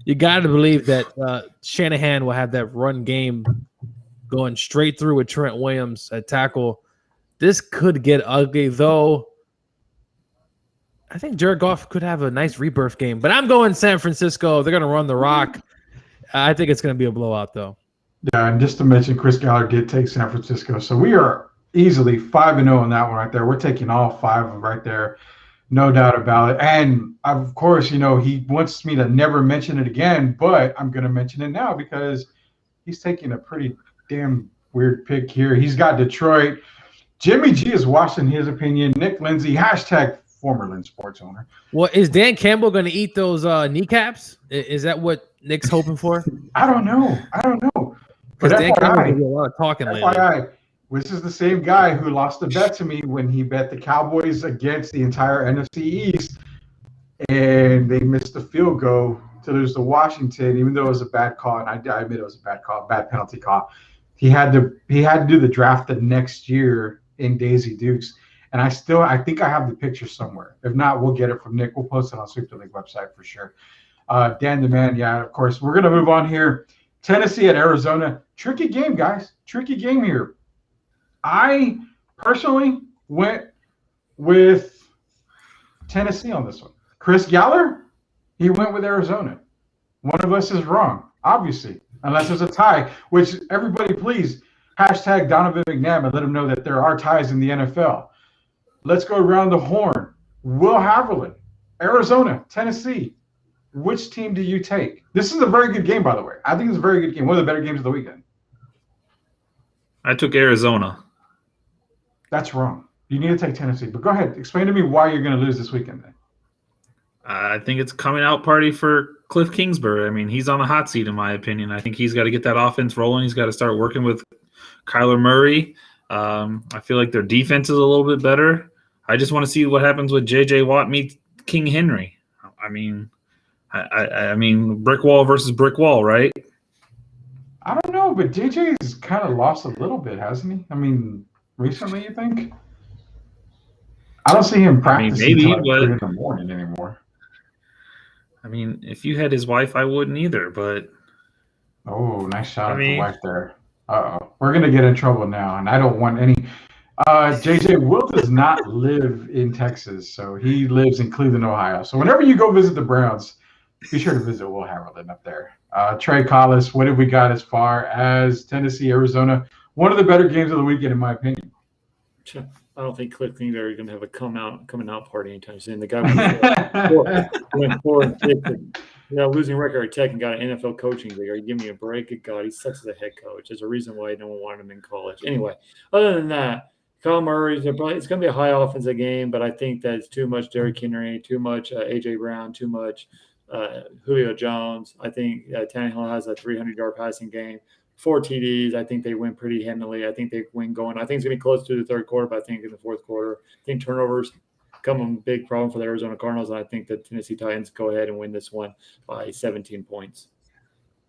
you got to believe that Shanahan will have that run game going straight through with Trent Williams at tackle. This could get ugly, though. I think Jared Goff could have a nice rebirth game, but I'm going San Francisco. They're going to run the rock. I think it's going to be a blowout, though. Yeah, and just to mention, Chris Galler did take San Francisco, so we are easily 5-0 on that one right there. We're taking all 5 right there, no doubt about it. And of course, he wants me to never mention it again, but I'm going to mention it now because he's taking a pretty damn weird pick here. He's got Detroit. Jimmy G is watching his opinion. Nick Lindsay, # former Lynn sports owner. Well, is Dan Campbell going to eat those kneecaps? Is that what Nick's hoping for? I don't know. But Dan Campbell did a FYI, lot of talking lately. This is the same guy who lost a bet to me when he bet the Cowboys against the entire NFC East, and they missed the field goal to lose to Washington, even though it was a bad call, and I admit it was a bad call, bad penalty call. He had to do the draft the next year in Daisy Dukes, and I think I have the picture somewhere. If not, we'll get it from Nick. We'll post it on Sweep the League website for sure. Dan the Man, yeah, of course. We're gonna move on here. Tennessee at Arizona. Tricky game, guys. Tricky game here. I personally went with Tennessee on this one. Chris Galler, he went with Arizona. One of us is wrong, obviously, unless there's a tie, which everybody please hashtag Donovan McNabb and let him know that there are ties in the NFL. Let's go around the horn. Will Haverland, Arizona, Tennessee. Which team do you take? This is a very good game, by the way. I think it's a very good game. One of the better games of the weekend. I took Arizona. That's wrong. You need to take Tennessee. But go ahead. Explain to me why you're going to lose this weekend then. I think it's a coming out party for Cliff Kingsbury. I mean, he's on the hot seat, in my opinion. I think he's got to get that offense rolling. He's got to start working with Kyler Murray. I feel like their defense is a little bit better. I just want to see what happens with J.J. Watt meets King Henry. I mean, I mean, brick wall versus brick wall, right? I don't know, but JJ's kind of lost a little bit, hasn't he? I mean, recently, you think? I don't see him practicing maybe, until like 3 in the morning anymore. I mean, if you had his wife, I wouldn't either, but... Oh, nice shot at the wife there. Uh-oh. We're going to get in trouble now, and I don't want any... JJ, Will does not live in Texas, so he lives in Cleveland, Ohio. So whenever you go visit the Browns, be sure to visit Will Haverland up there. Trey Collis, what have we got as far as Tennessee, Arizona? One of the better games of the weekend, in my opinion. I don't think Cliff Kingsbury is going to have a coming out party anytime soon. The guy went 4-6, losing record at Tech and got an NFL coaching gig. Are you giving me a break? Good God, he sucks as a head coach. There's a reason why no one wanted him in college. Anyway, other than that, Kyle Murray, it's going to be a high offensive game, but I think that it's too much Derrick Henry, too much A.J. Brown, too much Julio Jones. I think Tannehill has a 300-yard passing game. 4 TDs. I think they win pretty handily. I think they win going. I think it's going to be close to the third quarter, but I think in the fourth quarter, I think turnovers become a big problem for the Arizona Cardinals, and I think the Tennessee Titans go ahead and win this one by 17 points.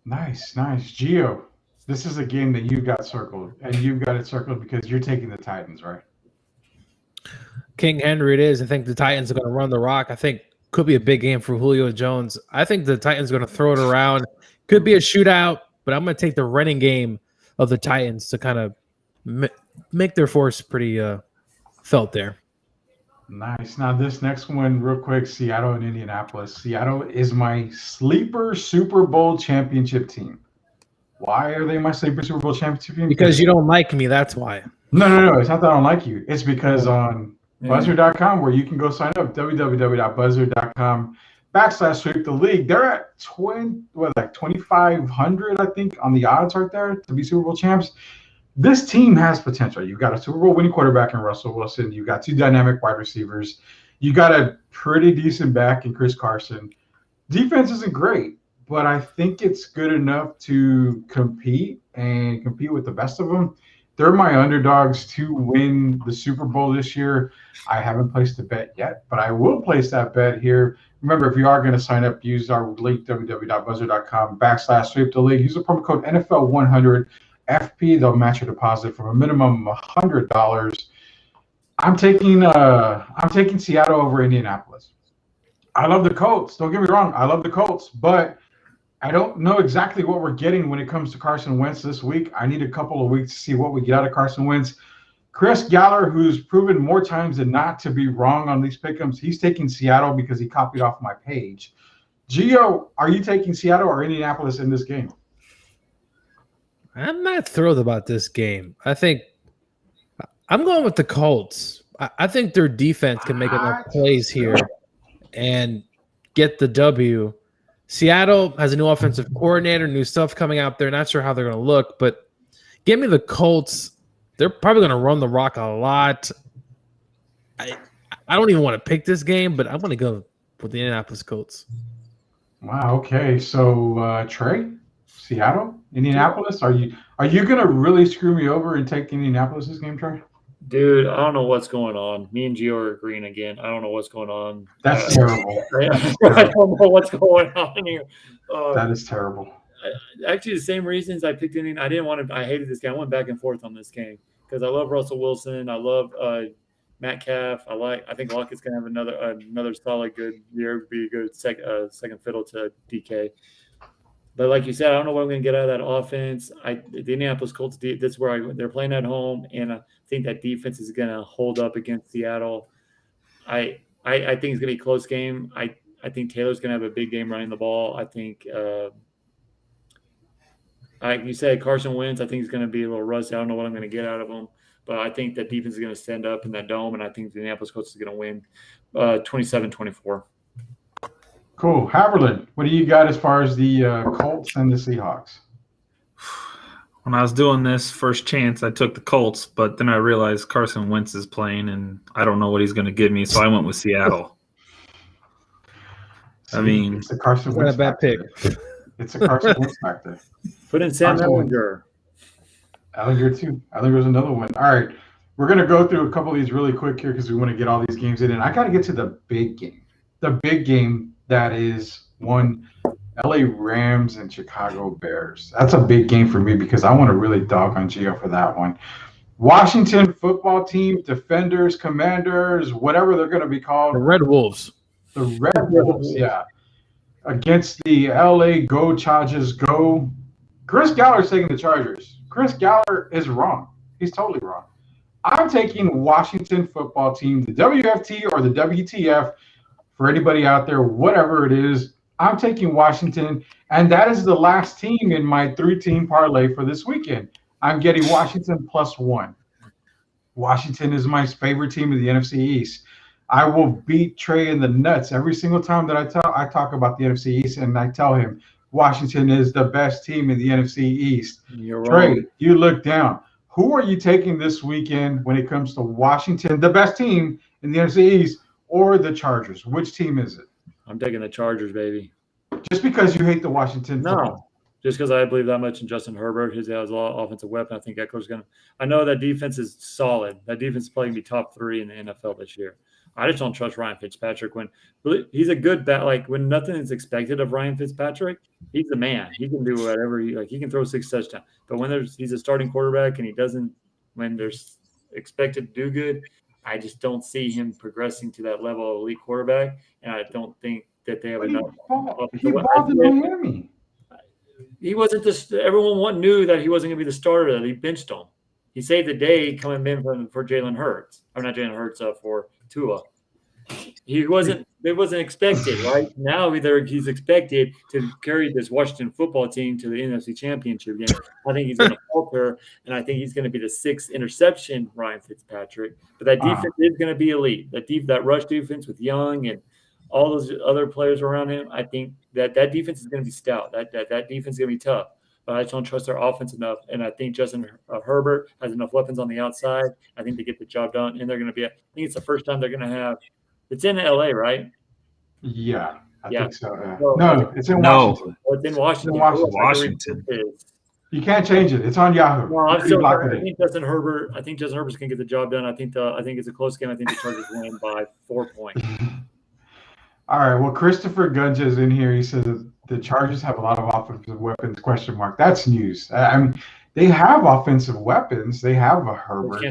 Nice. Gio, this is a game that you got circled, and you've got it circled because you're taking the Titans, right? King Henry it is. I think the Titans are going to run the rock. I think could be a big game for Julio Jones. I think the Titans are going to throw it around. Could be a shootout, but I'm going to take the running game of the Titans to kind of make their force pretty felt there. Nice. Now this next one, real quick, Seattle and Indianapolis. Seattle is my sleeper Super Bowl championship team. Why are they my sleeper Super Bowl championship team? Because you don't like me, that's why. No. It's not that I don't like you. It's because on Buzzer.com, where you can go sign up, www.buzzer.com/sweep the league. They're at 2,500, I think, on the odds right there to be Super Bowl champs. This team has potential. You've got a Super Bowl winning quarterback in Russell Wilson. You've got 2 dynamic wide receivers. You got a pretty decent back in Chris Carson. Defense isn't great, but I think it's good enough to compete with the best of them. They're my underdogs to win the Super Bowl this year. I haven't placed a bet yet, but I will place that bet here. Remember, if you are going to sign up, use our link, www.buzzer.com/sweep the league. Use the promo code NFL100 FP. They'll match your deposit from a minimum of $100. I'm taking Seattle over Indianapolis. I love the Colts. Don't get me wrong. I love the Colts, but I don't know exactly what we're getting when it comes to Carson Wentz this week. I need a couple of weeks to see what we get out of Carson Wentz. Chris Galler, who's proven more times than not to be wrong on these pick'ems, he's taking Seattle because he copied off my page. Gio, are you taking Seattle or Indianapolis in this game? I'm not thrilled about this game. I think I'm going with the Colts. I think their defense can make enough plays here and get the W. Seattle has a new offensive coordinator, new stuff coming out there. Not sure how they're going to look, but give me the Colts. They're probably going to run the rock a lot. I don't even want to pick this game, but I'm going to go with the Indianapolis Colts. Wow. Okay. So Trey, Seattle, Indianapolis. Are you going to really screw me over and take Indianapolis this game, Trey? Dude, I don't know what's going on. Me and Gio are agreeing again. I don't know what's going on. That's terrible. I don't know what's going on here. That is terrible. Actually, the same reasons I picked Indian. I hated this game. I went back and forth on this game because I love Russell Wilson. I love Metcalf. I think Lockett's gonna have another solid good year. Be a good second fiddle to DK. But like you said, I don't know what I'm going to get out of that offense. The Indianapolis Colts, that's where they're playing at home, and I think that defense is going to hold up against Seattle. I think it's going to be a close game. I think Taylor's going to have a big game running the ball. I think, like you said, Carson Wentz, I think he's going to be a little rusty. I don't know what I'm going to get out of him. But I think that defense is going to stand up in that dome, and I think the Indianapolis Colts is going to win 27-24. Cool. Haverland, what do you got as far as the Colts and the Seahawks? When I was doing this first chance, I took the Colts, but then I realized Carson Wentz is playing, and I don't know what he's going to give me, so I went with Seattle. I mean, it's a Carson Wentz bad pick. It's a Carson Wentz factor. Put in Sam Ehlinger. Ehlinger too. Ehlinger's another one. All right, we're gonna go through a couple of these really quick here because we want to get all these games in, and I got to get to the big game. The big game that is one LA Rams and Chicago Bears. That's a big game for me because I want to really dog on Gio for that one. Washington football team, Defenders, Commanders, whatever they're going to be called. The Red Wolves. The Red Wolves, yeah. Against the LA Go Chargers, go. Chris Galler's taking the Chargers. Chris Galler is wrong. He's totally wrong. I'm taking Washington football team, the WFT or the WTF, for anybody out there, whatever it is. I'm taking Washington, and that is the last team in my 3-team parlay for this weekend. I'm getting Washington +1. Washington is my favorite team in the NFC East. I will beat Trey in the nuts every single time that I talk about the NFC East, and I tell him Washington is the best team in the NFC East. You're Trey, wrong. you look down. Who are you taking this weekend when it comes to Washington, the best team in the NFC East, or the Chargers? Which team is it? I'm taking the Chargers, baby. Just because you hate the Washington football. No, just because I believe that much in Justin Herbert. He has a lot of offensive weapon. I think Eckler's going to – I know that defense is solid. That defense is probably going to be top 3 in the NFL this year. I just don't trust Ryan Fitzpatrick when he's a good bat. Like when nothing is expected of Ryan Fitzpatrick, he's the man. He can do whatever he can throw 6 touchdowns. But when he's a starting quarterback and he doesn't, when there's expected to do good, I just don't see him progressing to that level of elite quarterback. And I don't think that they have enough. He balled in Miami. He wasn't this. Everyone knew that he wasn't going to be the starter. That he benched him. He saved the day coming in for Jalen Hurts. Or not Jalen Hurts, for Tua. He wasn't. It wasn't expected, right? Now he's expected to carry this Washington football team to the NFC Championship game. I think he's going to falter, and I think he's going to be the 6th interception, Ryan Fitzpatrick. But that defense is going to be elite. That rush defense with Young and all those other players around him. I think that defense is going to be stout. That defense is going to be tough. But I just don't trust their offense enough. And I think Justin Herbert has enough weapons on the outside. I think they get the job done. And they're going to be – I think it's the first time they're going to have – it's in L.A., right? Yeah, I think so. So, no, it's in Washington. Oh, it's in Washington. Washington. You can't change it. It's on Yahoo. No, I'm still – I think Justin Herbert's going to get the job done. I think it's a close game. I think the Chargers win by 4 points. All right. Well, Christopher Gunja is in here. He says the Chargers have a lot of offensive weapons, ? That's news. I mean, they have offensive weapons. They have a Herbert.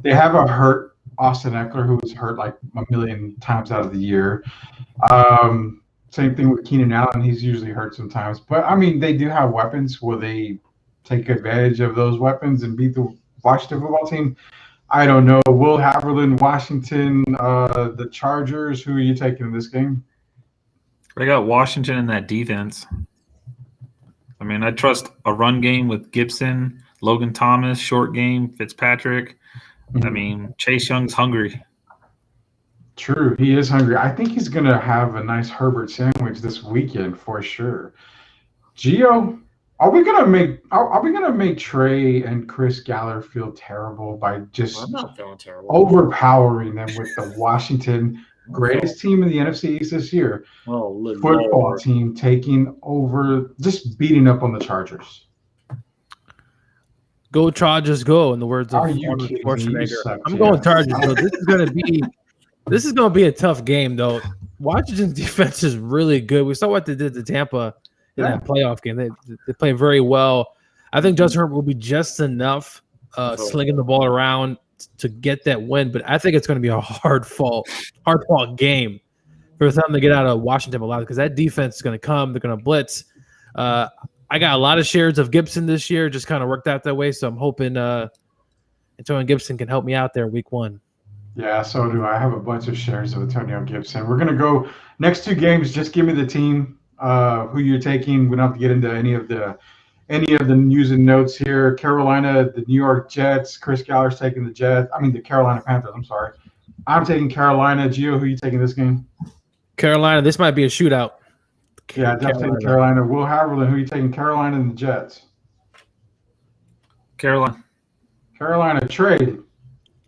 They have a hurt Austin Eckler, who was hurt like a million times out of the year. Same thing with Keenan Allen. He's usually hurt sometimes. But, I mean, they do have weapons. Will they take advantage of those weapons and beat the Washington football team? I don't know. Will Haverland, Washington, the Chargers. Who are you taking in this game? I got Washington in that defense. I mean, I trust a run game with Gibson, Logan Thomas, short game, Fitzpatrick. I mean, Chase Young's hungry. True, he is hungry. I think he's going to have a nice Herbert sandwich this weekend for sure. Gio, are we gonna make Trey and Chris Galler feel terrible by just I'm not feeling terrible. overpowering them with the Washington greatest team in the NFC East this year football team taking over, just beating up on the Chargers? Go Chargers, go! In the words of Are you Arnold kidding me? You Schwarzenegger. suck, I'm Jeff. going Chargers. So this is gonna be a tough game, though. Washington's defense is really good. We saw what they did to Tampa in that playoff game. They play very well. I think Justin Herbert will be just enough slinging the ball around to get that win, but I think it's going to be a hard-fought game for them to get out of Washington a lot because that defense is going to come. They're going to blitz. I got a lot of shares of Gibson this year. Just kind of worked out that way. So I'm hoping Antonio Gibson can help me out there week 1. Yeah, so do I. I have a bunch of shares of Antonio Gibson. We're gonna go next 2 games. Just give me the team, who you're taking. We don't have to get into any of the news and notes here. Carolina, the New York Jets. Chris Galler's taking the the Carolina Panthers. I'm sorry. I'm taking Carolina. Gio, who are you taking this game? Carolina. This might be a shootout. Yeah, definitely taking Carolina. Will Haverland, who are you taking? Carolina and the Jets. Carolina. Carolina trade.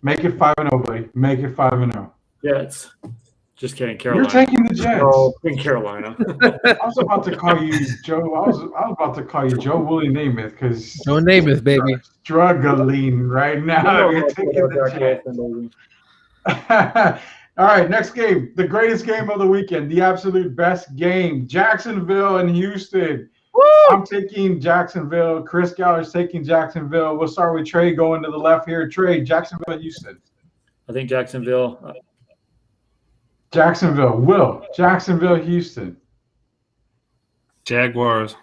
Make it 5-0, buddy. Make it 5-0. Jets. Just kidding, Carolina. You're taking the Jets. Oh, in Carolina. I was about to call you Joe. I was about to call you Joe Willie Namath because Joe Namath, baby. Struggling right now. You're taking the Jets. All right, next game. The greatest game of the weekend. The absolute best game. Jacksonville and Houston. Woo! I'm taking Jacksonville. Chris Galler's taking Jacksonville. We'll start with Trey going to the left here. Trey, Jacksonville, Houston. I think Jacksonville. Jacksonville. Will. Jacksonville, Houston. Jaguars.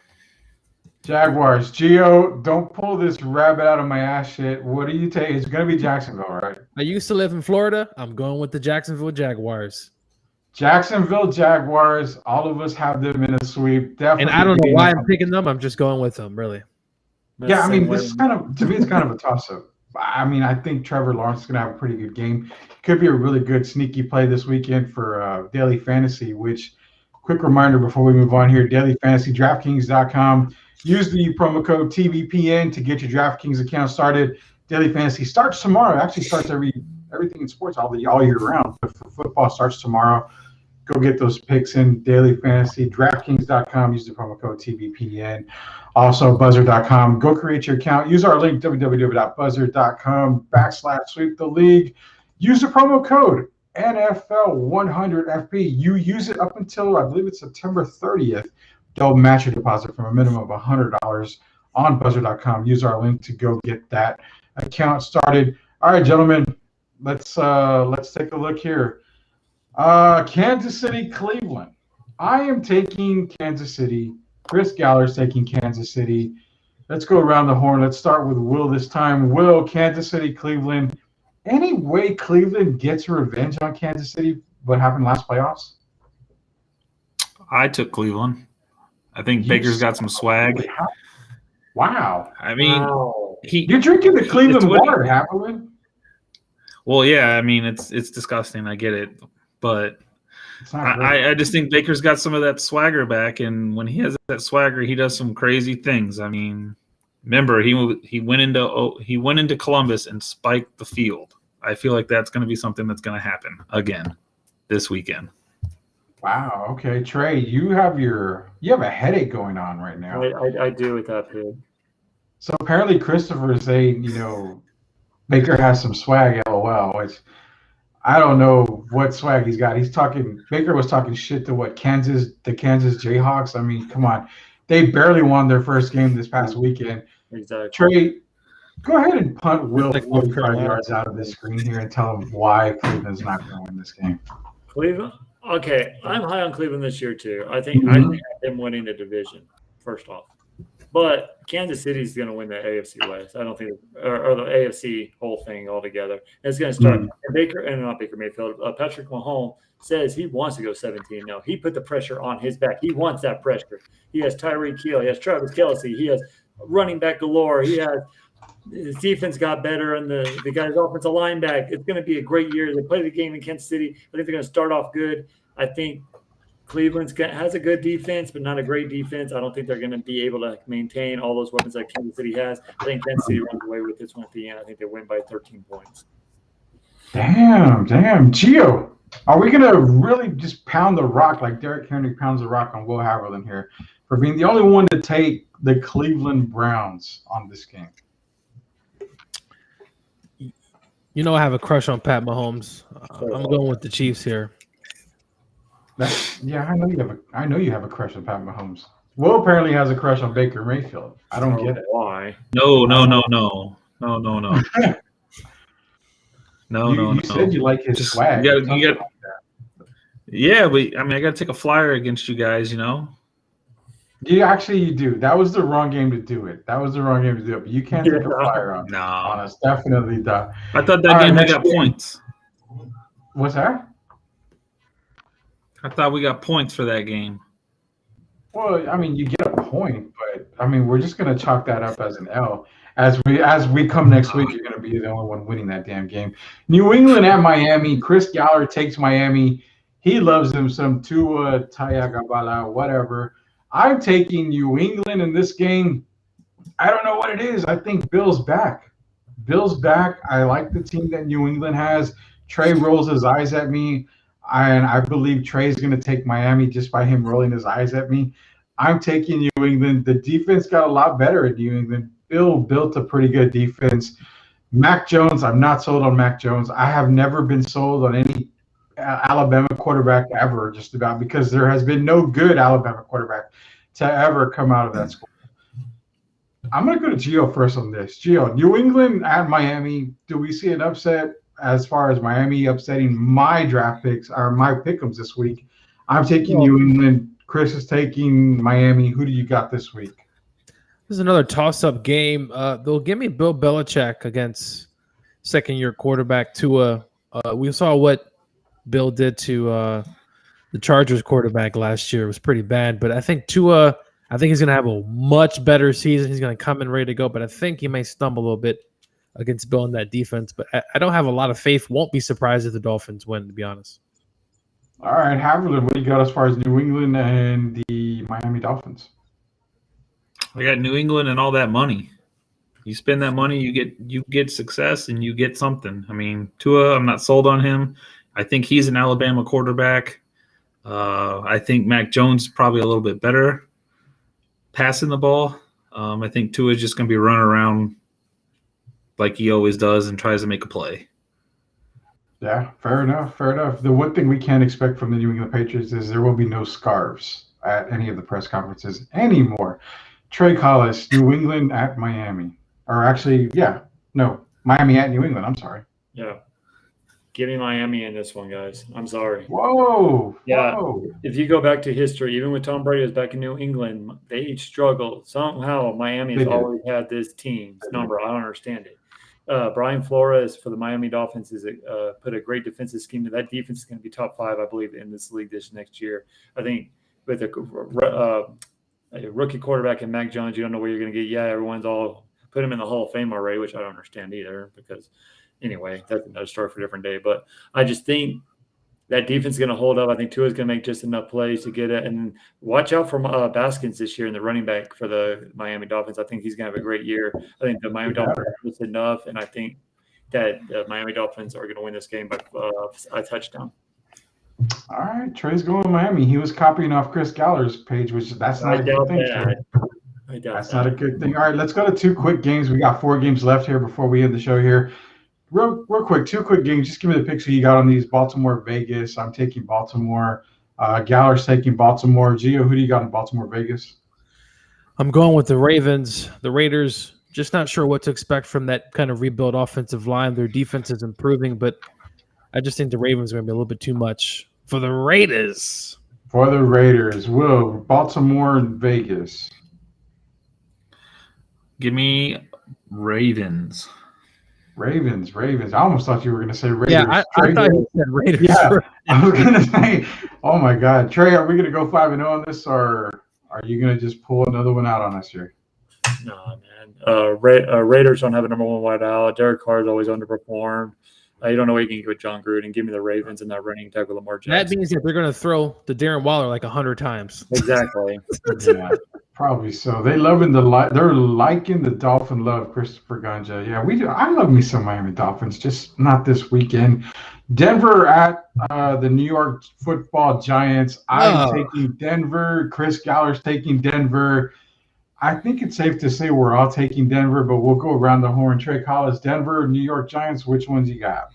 Jaguars. Gio, don't pull this rabbit out of my ass shit. What do you take? It's going to be Jacksonville, right? I used to live in Florida. I'm going with the Jacksonville Jaguars. Jacksonville Jaguars. All of us have them in a sweep. Definitely. And I don't know why I'm picking them. I'm just going with them, really. Yeah, I mean, this is kind of, to me, it's kind of a toss-up. I mean, I think Trevor Lawrence is going to have a pretty good game. Could be a really good sneaky play this weekend for Daily Fantasy, which, quick reminder before we move on here, Daily Fantasy, DraftKings.com. Use the promo code TBPN to get your DraftKings account started. Daily Fantasy starts tomorrow. It actually starts everything in sports all year round. But for football, starts tomorrow. Go get those picks in Daily Fantasy. DraftKings.com. Use the promo code TBPN. Also, Buzzer.com. Go create your account. Use our link, www.buzzer.com/sweep the league. Use the promo code NFL100FP. You use it up until, I believe it's September 30th. They'll match your deposit from a minimum of $100 on Buzzer.com. Use our link to go get that account started. All right, gentlemen, let's take a look here. Kansas City, Cleveland. I am taking Kansas City. Chris Galler's taking Kansas City. Let's go around the horn. Let's start with Will this time. Will, Kansas City, Cleveland. Any way Cleveland gets revenge on Kansas City? What happened last playoffs? I took Cleveland. I think Baker's got some swag. Wow. I mean, you're drinking the Cleveland water, Haverland. Well, yeah. I mean, it's disgusting. I get it, but I just think Baker's got some of that swagger back, and when he has that swagger, he does some crazy things. I mean, remember he went into Columbus and spiked the field. I feel like that's going to be something that's going to happen again this weekend. Wow. Okay, Trey, you have a headache going on right now. I do with that pig. So apparently Christopher is saying, Baker has some swag, LOL. Which I don't know what swag he's got. Baker was talking shit to the Kansas Jayhawks. I mean, come on. They barely won their first game this past weekend. Exactly. Trey, go ahead and punt Will 45 yards out of this screen here and tell him why Cleveland's not going to win this game. Cleveland? Okay, I'm high on Cleveland this year too. I think I have them winning the division, first off. But Kansas City's going to win the AFC West. I don't think, or the AFC whole thing altogether. And it's going to start. And not Baker Mayfield. Patrick Mahomes says he wants to go 17-0. He put the pressure on his back. He wants that pressure. He has Tyreek Hill. He has Travis Kelce. He has running back galore. He has his defense got better, and the guy's offensive line back. It's going to be a great year. They play the game in Kansas City. I think they're going to start off good. I think Cleveland has a good defense, but not a great defense. I don't think they're going to be able to maintain all those weapons that Kansas City has. I think Kansas City runs away with this one at the end. I think they win by 13 points. Damn. Gio, are we going to really just pound the rock like Derrick Henry pounds the rock on Will Haverland here for being the only one to take the Cleveland Browns on this game? I have a crush on Pat Mahomes. I'm going with the Chiefs here. I know you have a crush on Pat Mahomes. Will apparently has a crush on Baker Mayfield. I don't get it. Why? No. No. You said you like his swag. Yeah, but I mean, I got to take a flyer against you guys. You do. That was the wrong game to do it. That was the wrong game to do it. But you can't take a flyer on No. us. Definitely not. I thought that All right, game we next got game. points. What's that? I thought we got points for that game. Well, I mean, you get a point, but I mean, we're just gonna chalk that up as an L. As we come next week, you're gonna be the only one winning that damn game. New England at Miami. Chris Galler takes Miami. He loves him some Tua Tagovailoa, whatever. I'm taking New England in this game. I don't know what it is. I think Bill's back. Bill's back. I like the team that New England has. Trey rolls his eyes at me, and I believe Trey's going to take Miami just by him rolling his eyes at me. I'm taking New England. The defense got a lot better at New England. Bill built a pretty good defense. Mac Jones, I'm not sold on Mac Jones. I have never been sold on any Alabama quarterback ever, just about, because there has been no good Alabama quarterback to ever come out of that school. I'm going to go to Gio first on this. Gio, New England at Miami. Do we see an upset as far as Miami upsetting my draft picks or my pick'ems this week? I'm taking New England. Chris is taking Miami. Who do you got this week? This is another toss-up game. They'll give me Bill Belichick against second-year quarterback Tua. We saw what Bill did to the Chargers quarterback last year. It was pretty bad, but I think Tua, I think he's going to have a much better season. He's going to come in ready to go, but I think he may stumble a little bit against Bill in that defense. But I don't have a lot of faith. Won't be surprised if the Dolphins win, to be honest. All right, Haverland, what do you got as far as New England and the Miami Dolphins? I got New England and all that money. You spend that money, you get success, and you get something. I mean, Tua, I'm not sold on him. I think he's an Alabama quarterback. I think Mac Jones is probably a little bit better passing the ball. I think Tua is just going to be running around like he always does and tries to make a play. Yeah, fair enough. Fair enough. The one thing we can't expect from the New England Patriots is there will be no scarves at any of the press conferences anymore. Trey Collis, New England at Miami. Or actually, Miami at New England. I'm sorry. Yeah. Give me Miami in this one, guys. I'm sorry. Whoa. Yeah. Whoa. If you go back to history, even when Tom Brady was back in New England, they struggled. Somehow Miami has always had this team's number. I don't understand it. Brian Flores for the Miami Dolphins is put a great defensive scheme. That defense is going to be top 5, I believe, in this league this next year. I think with a rookie quarterback in Mac Jones, you don't know where you're going to get. Yeah, everyone's all put him in the Hall of Fame already, which I don't understand either because – anyway, that's another story for a different day. But I just think that defense is going to hold up. I think Tua is going to make just enough plays to get it. And watch out for Baskins this year in the running back for the Miami Dolphins. I think he's going to have a great year. I think the Miami Dolphins are just enough, and I think that the Miami Dolphins are going to win this game by a touchdown. All right, Trey's going to Miami. He was copying off Chris Galler's page, which that's not a good thing. That's not a good thing. All right, let's go to 2 quick games. We got 4 games left here before we end the show here. Real quick, 2 quick games. Just give me the picks you got on these. Baltimore, Vegas. I'm taking Baltimore. Galler's taking Baltimore. Gio, who do you got in Baltimore, Vegas? I'm going with the Ravens. The Raiders, just not sure what to expect from that kind of rebuild offensive line. Their defense is improving, but I just think the Ravens are going to be a little bit too much for the Raiders. For the Raiders. Will, Baltimore and Vegas. Give me Ravens. Ravens. I almost thought you were going to say Raiders. Yeah, I thought you said Raiders. Yeah, I was going to say, oh my God. Trey, are we going to go 5-0 on this, or are you going to just pull another one out on us here? No, man. Raiders don't have a number 1 wide out. Derek Carr's always underperformed. You don't know what you can get with John Gruden. Give me the Ravens and that running tackle Lamar Jackson. That means that they're going to throw the Darren Waller like 100 times. Exactly. Yeah, probably so. They're liking the Dolphin love, Christopher Ganja. Yeah, we do. I love me some Miami Dolphins, just not this weekend. Denver at the New York Football Giants. I'm taking Denver. Chris Galler's taking Denver. I think it's safe to say we're all taking Denver, but we'll go around the horn. Trey Collins, Denver, New York Giants. Which ones you got?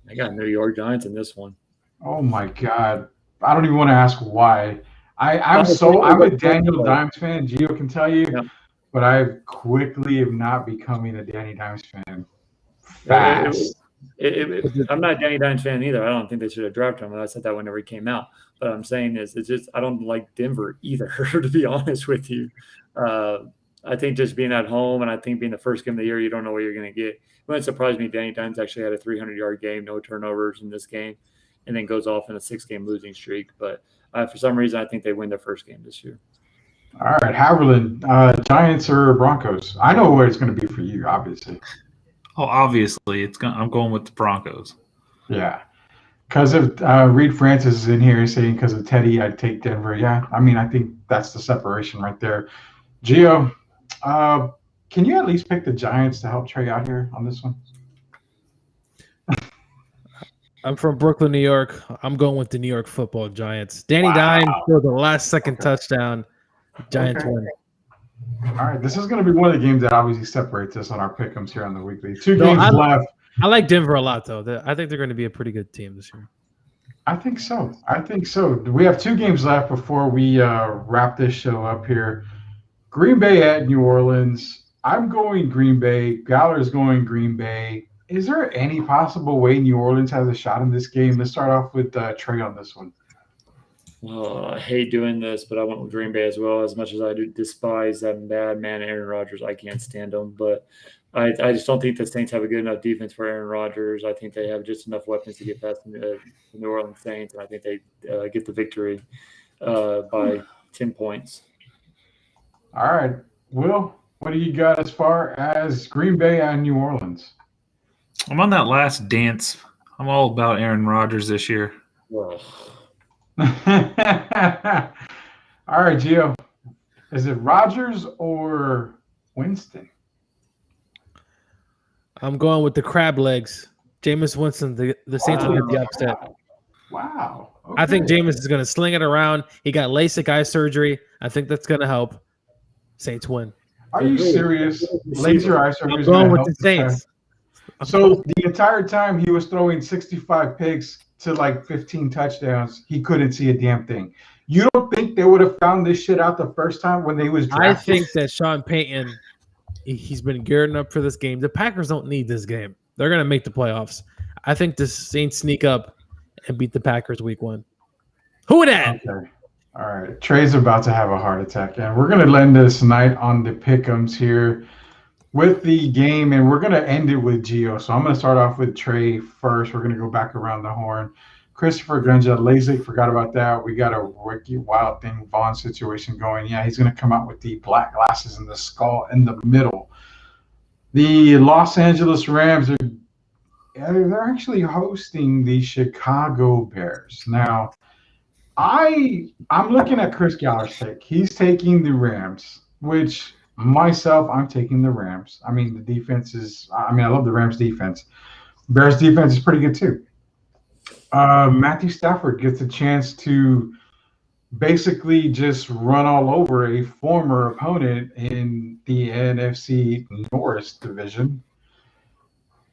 I got New York Giants in this one. Oh my God! I don't even want to ask why. I'm a Daniel Dimes fan. Gio can tell you, but I quickly am not becoming a Danny Dimes fan. Fast. I'm not a Danny Dimes fan either. I don't think they should have drafted him. I said that whenever he came out. But I'm saying is, it's just I don't like Denver either, to be honest with you. I think just being at home, and I think being the first game of the year, you don't know what you're going to get. It wouldn't surprise me if Danny Dimes actually had a 300-yard game, no turnovers in this game, and then goes off in a 6-game losing streak. But for some reason, I think they win their first game this year. All right, Haverland, Giants or Broncos? I know where it's going to be for you, obviously. Oh, obviously, I'm going with the Broncos. Yeah. Because of Reed Francis is in here saying because of Teddy, I'd take Denver. Yeah, I mean, I think that's the separation right there. Gio, can you at least pick the Giants to help Trey out here on this one? I'm from Brooklyn, New York. I'm going with the New York Football Giants. Danny Dimes for the last-second touchdown. Giants win. All right, this is going to be one of the games that obviously separates us on our pick'ems here on the weekly. Two games left. I like Denver a lot, though. I think they're going to be a pretty good team this year. I think so. We have 2 games left before we wrap this show up here. Green Bay at New Orleans. I'm going Green Bay. Galler's going Green Bay. Is there any possible way New Orleans has a shot in this game? Let's start off with Trey on this one. Well, I hate doing this, but I went with Green Bay as well. As much as I do despise that bad man, Aaron Rodgers, I can't stand him. But I just don't think the Saints have a good enough defense for Aaron Rodgers. I think they have just enough weapons to get past the New Orleans Saints, and I think they get the victory by 10 points. All right. Will, what do you got as far as Green Bay and New Orleans? I'm on that last dance. I'm all about Aaron Rodgers this year. Well, All right, Gio. Is it Rodgers or Winston? I'm going with the crab legs. Jameis Winston, the Saints will get the upset. Wow. Okay. I think Jameis is going to sling it around. He got LASIK eye surgery. I think that's going to help. Saints win. Are you serious? Laser eye surgery I'm is going going with the Saints. So the entire time he was throwing 65 picks to like 15 touchdowns, he couldn't see a damn thing. You don't think they would have found this shit out the first time when they was drafted? I think that Sean Payton, he's been gearing up for this game. The Packers don't need this game. They're going to make the playoffs. I think the Saints sneak up and beat the Packers week 1. Who would that? Okay. All right. Trey's about to have a heart attack, and we're going to end this night on the pick'ems here with the game, and we're going to end it with Gio. So I'm going to start off with Trey first. We're going to go back around the horn. Christopher Gunja, LASIK, forgot about that. We got a Ricky Wild Thing Vaughn situation going. Yeah, he's going to come out with the black glasses and the skull in the middle. The Los Angeles Rams they're actually hosting the Chicago Bears. Now, I'm looking at Chris Galler's take. He's taking the Rams, which myself, I'm taking the Rams. I mean, the defense is – I love the Rams defense. Bears defense is pretty good too. Matthew Stafford gets a chance to basically just run all over a former opponent in the NFC North division.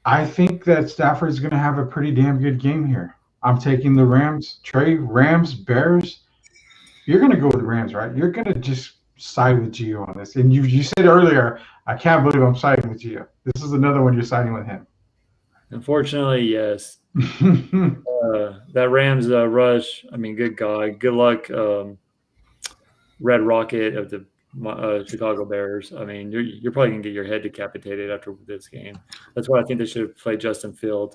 I think that Stafford is going to have a pretty damn good game here. I'm taking the Rams. Trey, Rams, Bears. You're going to go with the Rams, right? You're going to just side with Gio on this. And you said earlier, I can't believe I'm siding with Gio. This is another one you're siding with him. Unfortunately, yes. That Rams rush, good God. Good luck, Red Rocket of the Chicago Bears. You're probably going to get your head decapitated after this game. That's why I think they should have played Justin Fields.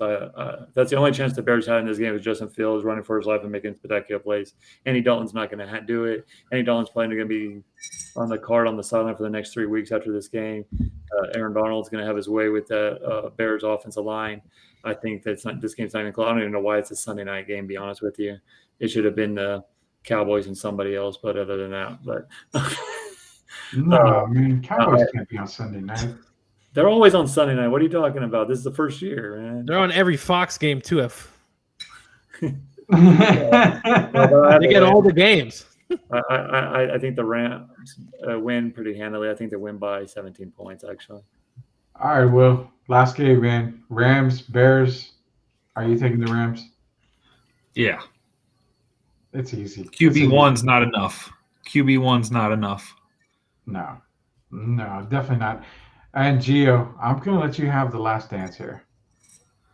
That's the only chance the Bears had in this game was Justin Fields running for his life and making spectacular plays. Andy Dalton's not going to do it. Andy Dalton's probably going to be on the card on the sideline for the next 3 weeks after this game. Aaron Donald's going to have his way with that Bears offensive line. I think this game's not even close. I don't even know why it's a Sunday night game, to be honest with you. It should have been the Cowboys and somebody else, but other than that. But no, Cowboys can't be on Sunday night. They're always on Sunday night. What are you talking about? This is the first year, man. They're on every Fox game, too. They They get all the games. I think the Rams win pretty handily. I think they win by 17 points, actually. All right, Will. Last game, man. Rams, Bears. Are you taking the Rams? Yeah. It's easy. QB1's not enough. QB1's not enough. No, definitely not. And Gio, I'm going to let you have the last dance here.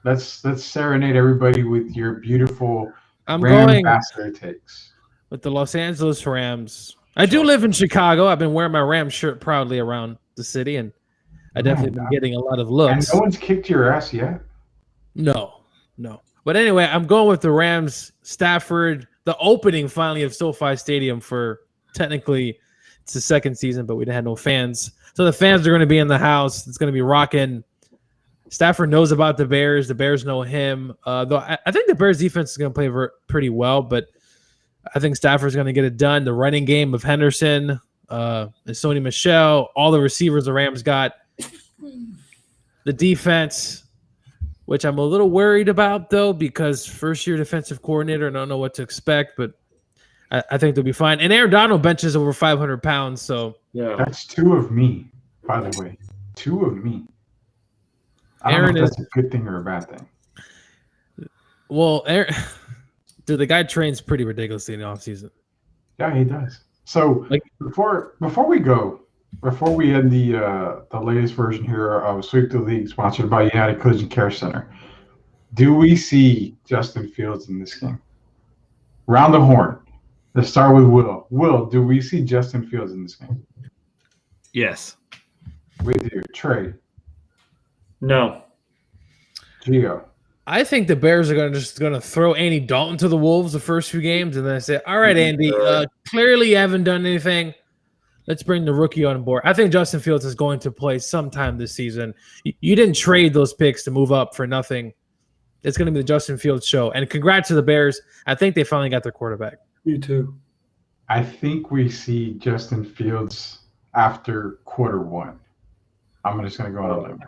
Let's serenade everybody with your beautiful I'm Ram going basket takes. with the Los Angeles Rams. I do live in Chicago. I've been wearing my Rams shirt proudly around the city, and I definitely been getting a lot of And looks. no one's kicked your ass yet. No. But anyway, I'm going with the Rams. Stafford, the opening finally of SoFi Stadium for technically it's the second season, but we had no fans. So the fans are going to be in the house. It's going to be rocking. Stafford knows about the Bears. The Bears know him. Though I think the Bears defense is going to play pretty well, but I think Stafford's going to get it done. The running game of Henderson, and Sony Michel, all the receivers the Rams got. The defense, which I'm a little worried about, though, because first-year defensive coordinator, I don't know what to expect, but I think they'll be fine. And Aaron Donald benches over 500 pounds, so Yeah. That's two of me, by the way. Two of me. I don't Aaron know if that's a good thing or a bad thing. well, Aaron, dude, the guy trains pretty ridiculously in the offseason. Yeah, he does. So before we end the latest version here of Sweep the League, sponsored by United Collision Care Center, do we see Justin Fields in this game? Round the horn. Let's start with Will. Will, do we see Justin Fields in this game? Yes. We do. Trey. No. Gio. I think the Bears are just going to throw Andy Dalton to the Wolves the first few games, and then say, all right, Andy, clearly you haven't done anything. Let's bring the rookie on board. I think Justin Fields is going to play sometime this season. You didn't trade those picks to move up for nothing. It's going to be the Justin Fields show. And congrats to the Bears. I think they finally got their quarterback. You too. I think we see Justin Fields after quarter one. I'm just going to go on a limb.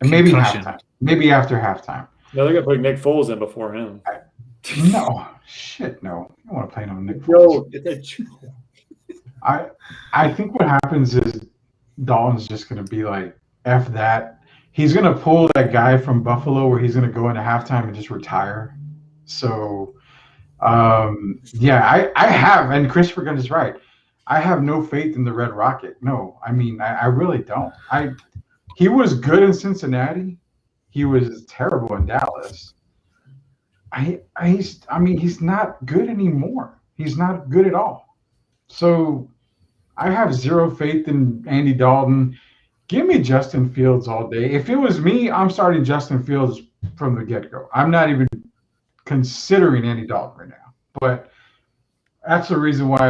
And maybe Concussion. halftime. Maybe after halftime. No, they're gonna put Nick Foles in before him. No. Shit, no. I don't want to play no Nick Foles. Yo, get that joke. I think what happens is Dalton's just going to be like, F that. He's going to pull that guy from Buffalo where he's going to go into halftime and just retire. So, yeah, I have, and Christopher Gunn is right. I have no faith in the Red Rocket. No, I mean, I really don't. He was good in Cincinnati. He was terrible in Dallas. He's not good anymore. He's not good at all. So I have zero faith in Andy Dalton. Give me Justin Fields all day. If it was me, I'm starting Justin Fields from the get-go. I'm not even considering Andy Dalton right now. But that's the reason why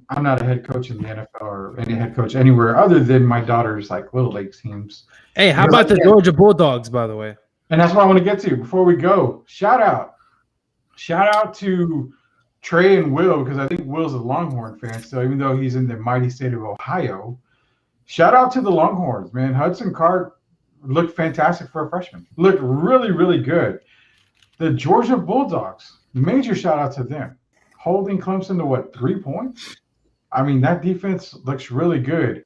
I'm not a head coach in the NFL or any head coach anywhere other than my daughter's like little league teams. Hey, how about the Georgia Bulldogs, by the way? And that's what I want to get to before we go. Shout out to Trey and Will, because I think Will's a Longhorn fan still, even though he's in the mighty state of Ohio. Shout out to the Longhorns, man. Hudson Card looked fantastic for a freshman. Looked really, really good. The Georgia Bulldogs, major shout out to them. Holding Clemson to 3 points? I mean, that defense looks really good.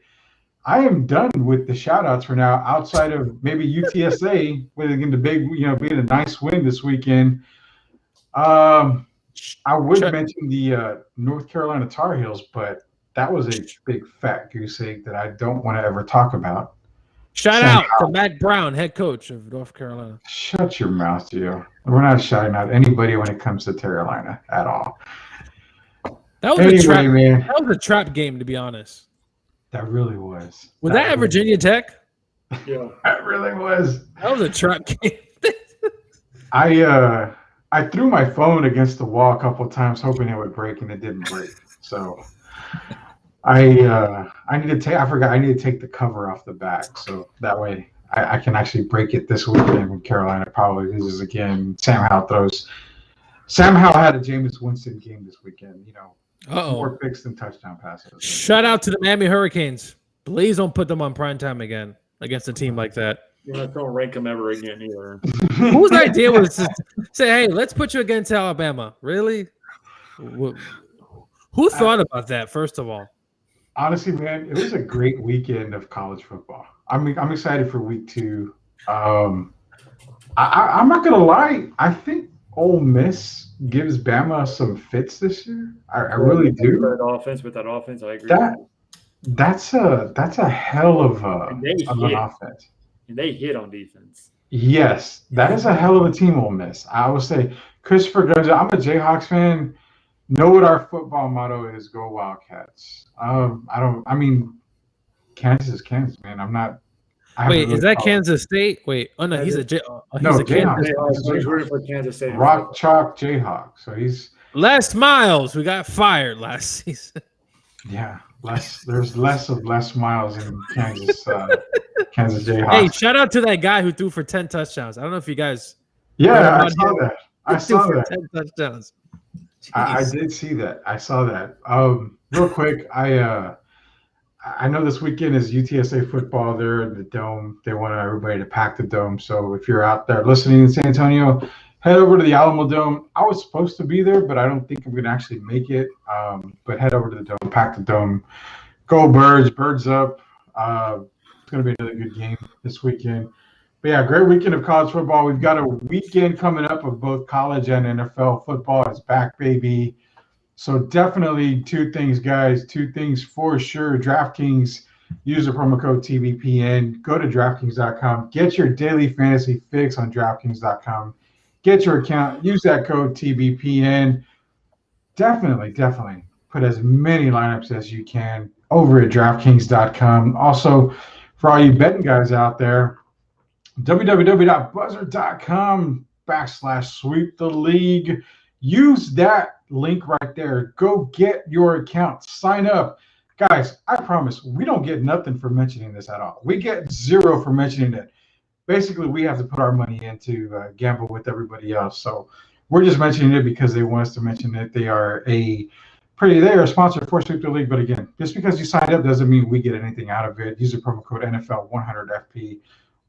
I am done with the shout outs for now, outside of maybe UTSA with the big, being a nice win this weekend. I would mention the North Carolina Tar Heels, but that was a big fat goose egg that I don't want to ever talk about. Shout out to Matt Brown, head coach of North Carolina. Shut your mouth, Gio. We're not shouting out anybody when it comes to Carolina at all. That was a trap, man. That was a trap game, to be honest. That really was. Was that at Virginia Tech? Yeah, that really was. That was a trap game. I threw my phone against the wall a couple of times, hoping it would break, and it didn't break. So I need to take. I forgot. I need to take the cover off the back, so that way I can actually break it this weekend when Carolina probably loses again. Sam Howell had a Jameis Winston game this weekend. More picks than touchdown passes. Shout out to the Miami Hurricanes. Please don't put them on primetime again against a team like that. You're not going to rank them ever again either. Whose idea was to say, hey, let's put you against Alabama? Really? Who thought about that, first of all? Honestly, man, it was a great weekend of college football. I'm excited for week 2. I'm not going to lie. I think Ole Miss gives Bama some fits this year. I really do. With that offense, I agree. That's a hell of an offense. And they hit on defense. Yes, that is a hell of a team, Ole Miss. I would say Christopher Gunja. I'm a Jayhawks fan. Know what our football motto is? Go Wildcats. I don't. I mean, Kansas is Kansas, man. I'm not. I haven't Wait, really is that followed. Kansas State? Wait, oh no, he's a No, Kansas. Jayhawks. I was rooting for Kansas State. Rock Chalk Jayhawk. So he's Les Miles, we got fired last season. yeah. There's less of Les Miles in Kansas. Kansas Jayhawks. Hey, shout out to that guy who threw for 10 touchdowns. I don't know if you guys. Yeah, I Heard saw about that. I He threw saw for that. 10 touchdowns. I Jeez. did see that. I saw that. Real quick, I know this weekend is UTSA football. They're in the dome. They want everybody to pack the dome. So if you're out there listening in San Antonio, head over to the Alamo Dome. I was supposed to be there, but I don't think I'm going to actually make it. But head over to the dome, pack the dome. Go Birds, birds up. It's going to be another good game this weekend. But yeah, great weekend of college football. We've got a weekend coming up of both college and NFL football. It's back, baby. So definitely two things, guys. Two things for sure. DraftKings, use the promo code TBPN. Go to DraftKings.com. Get your daily fantasy fix on DraftKings.com. Get your account. Use that code TBPN. Definitely put as many lineups as you can over at DraftKings.com. Also, for all you betting guys out there, www.buzzer.com/sweep the league. Use that link right there. Go get your account. Sign up. Guys, I promise we don't get nothing for mentioning this at all. We get zero for mentioning it. Basically, we have to put our money in to gamble with everybody else. So we're just mentioning it because they want us to mention it. They are a sponsor for Sweep the League. But again, just because you signed up doesn't mean we get anything out of it. Use the promo code NFL100FP.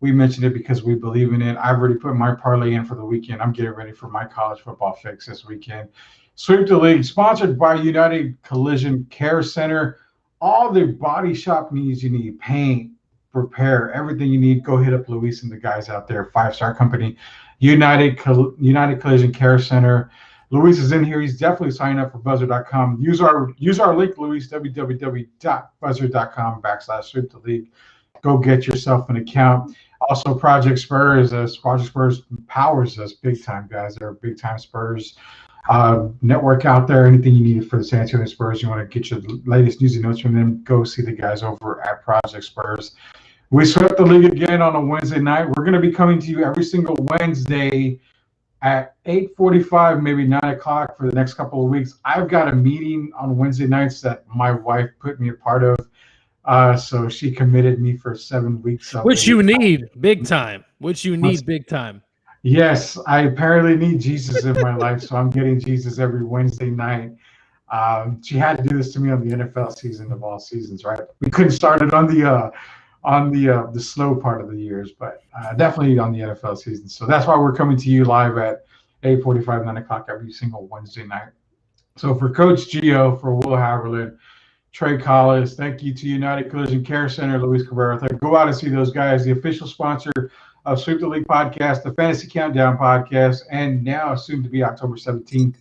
We mentioned it because we believe in it. I've already put my parlay in for the weekend. I'm getting ready for my college football fix this weekend. Sweep the League, sponsored by United Collision Care Center. All the body shop needs you need, paint, repair, everything you need. Go hit up Luis and the guys out there, 5-star company, United Collision Care Center. Luis is in here. He's definitely signing up for buzzer.com. Use our link, Luis, www.buzzer.com/sweep the league. Go get yourself an account. Also, Project Spurs powers us big time, guys. They're big time Spurs network out there. Anything you need for the San Antonio Spurs, you want to get your latest news and notes from them, go see the guys over at Project Spurs. We swept the league again on a Wednesday night. We're going to be coming to you every single Wednesday at 8:45, maybe 9 o'clock for the next couple of weeks. I've got a meeting on Wednesday nights that my wife put me a part of. So she committed me for 7 weeks. Which you need big time. Big time. Yes, I apparently need Jesus in my life, so I'm getting Jesus every Wednesday night. She had to do this to me on the NFL season of all seasons, right? We couldn't start it on the slow part of the years, but definitely on the NFL season. So that's why we're coming to you live at 8:45, 9 o'clock every single Wednesday night. So for Coach Gio, for Will Haverland, Trey Collis, thank you to United Collision Care Center, Luis Cabrera. Go out and see those guys, the official sponsor of Sweep the League podcast, the Fantasy Countdown podcast, and now soon to be October 17th,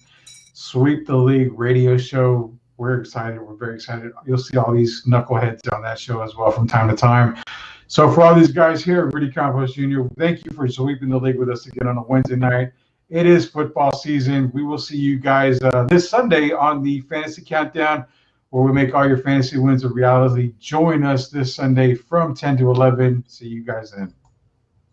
Sweep the League radio show. We're excited. We're very excited. You'll see all these knuckleheads on that show as well from time to time. So for all these guys here, Rudy Campos Jr., thank you for sweeping the league with us again on a Wednesday night. It is football season. We will see you guys this Sunday on the Fantasy Countdown, where we make all your fantasy wins a reality. Join us this Sunday from 10 to 11. See you guys then.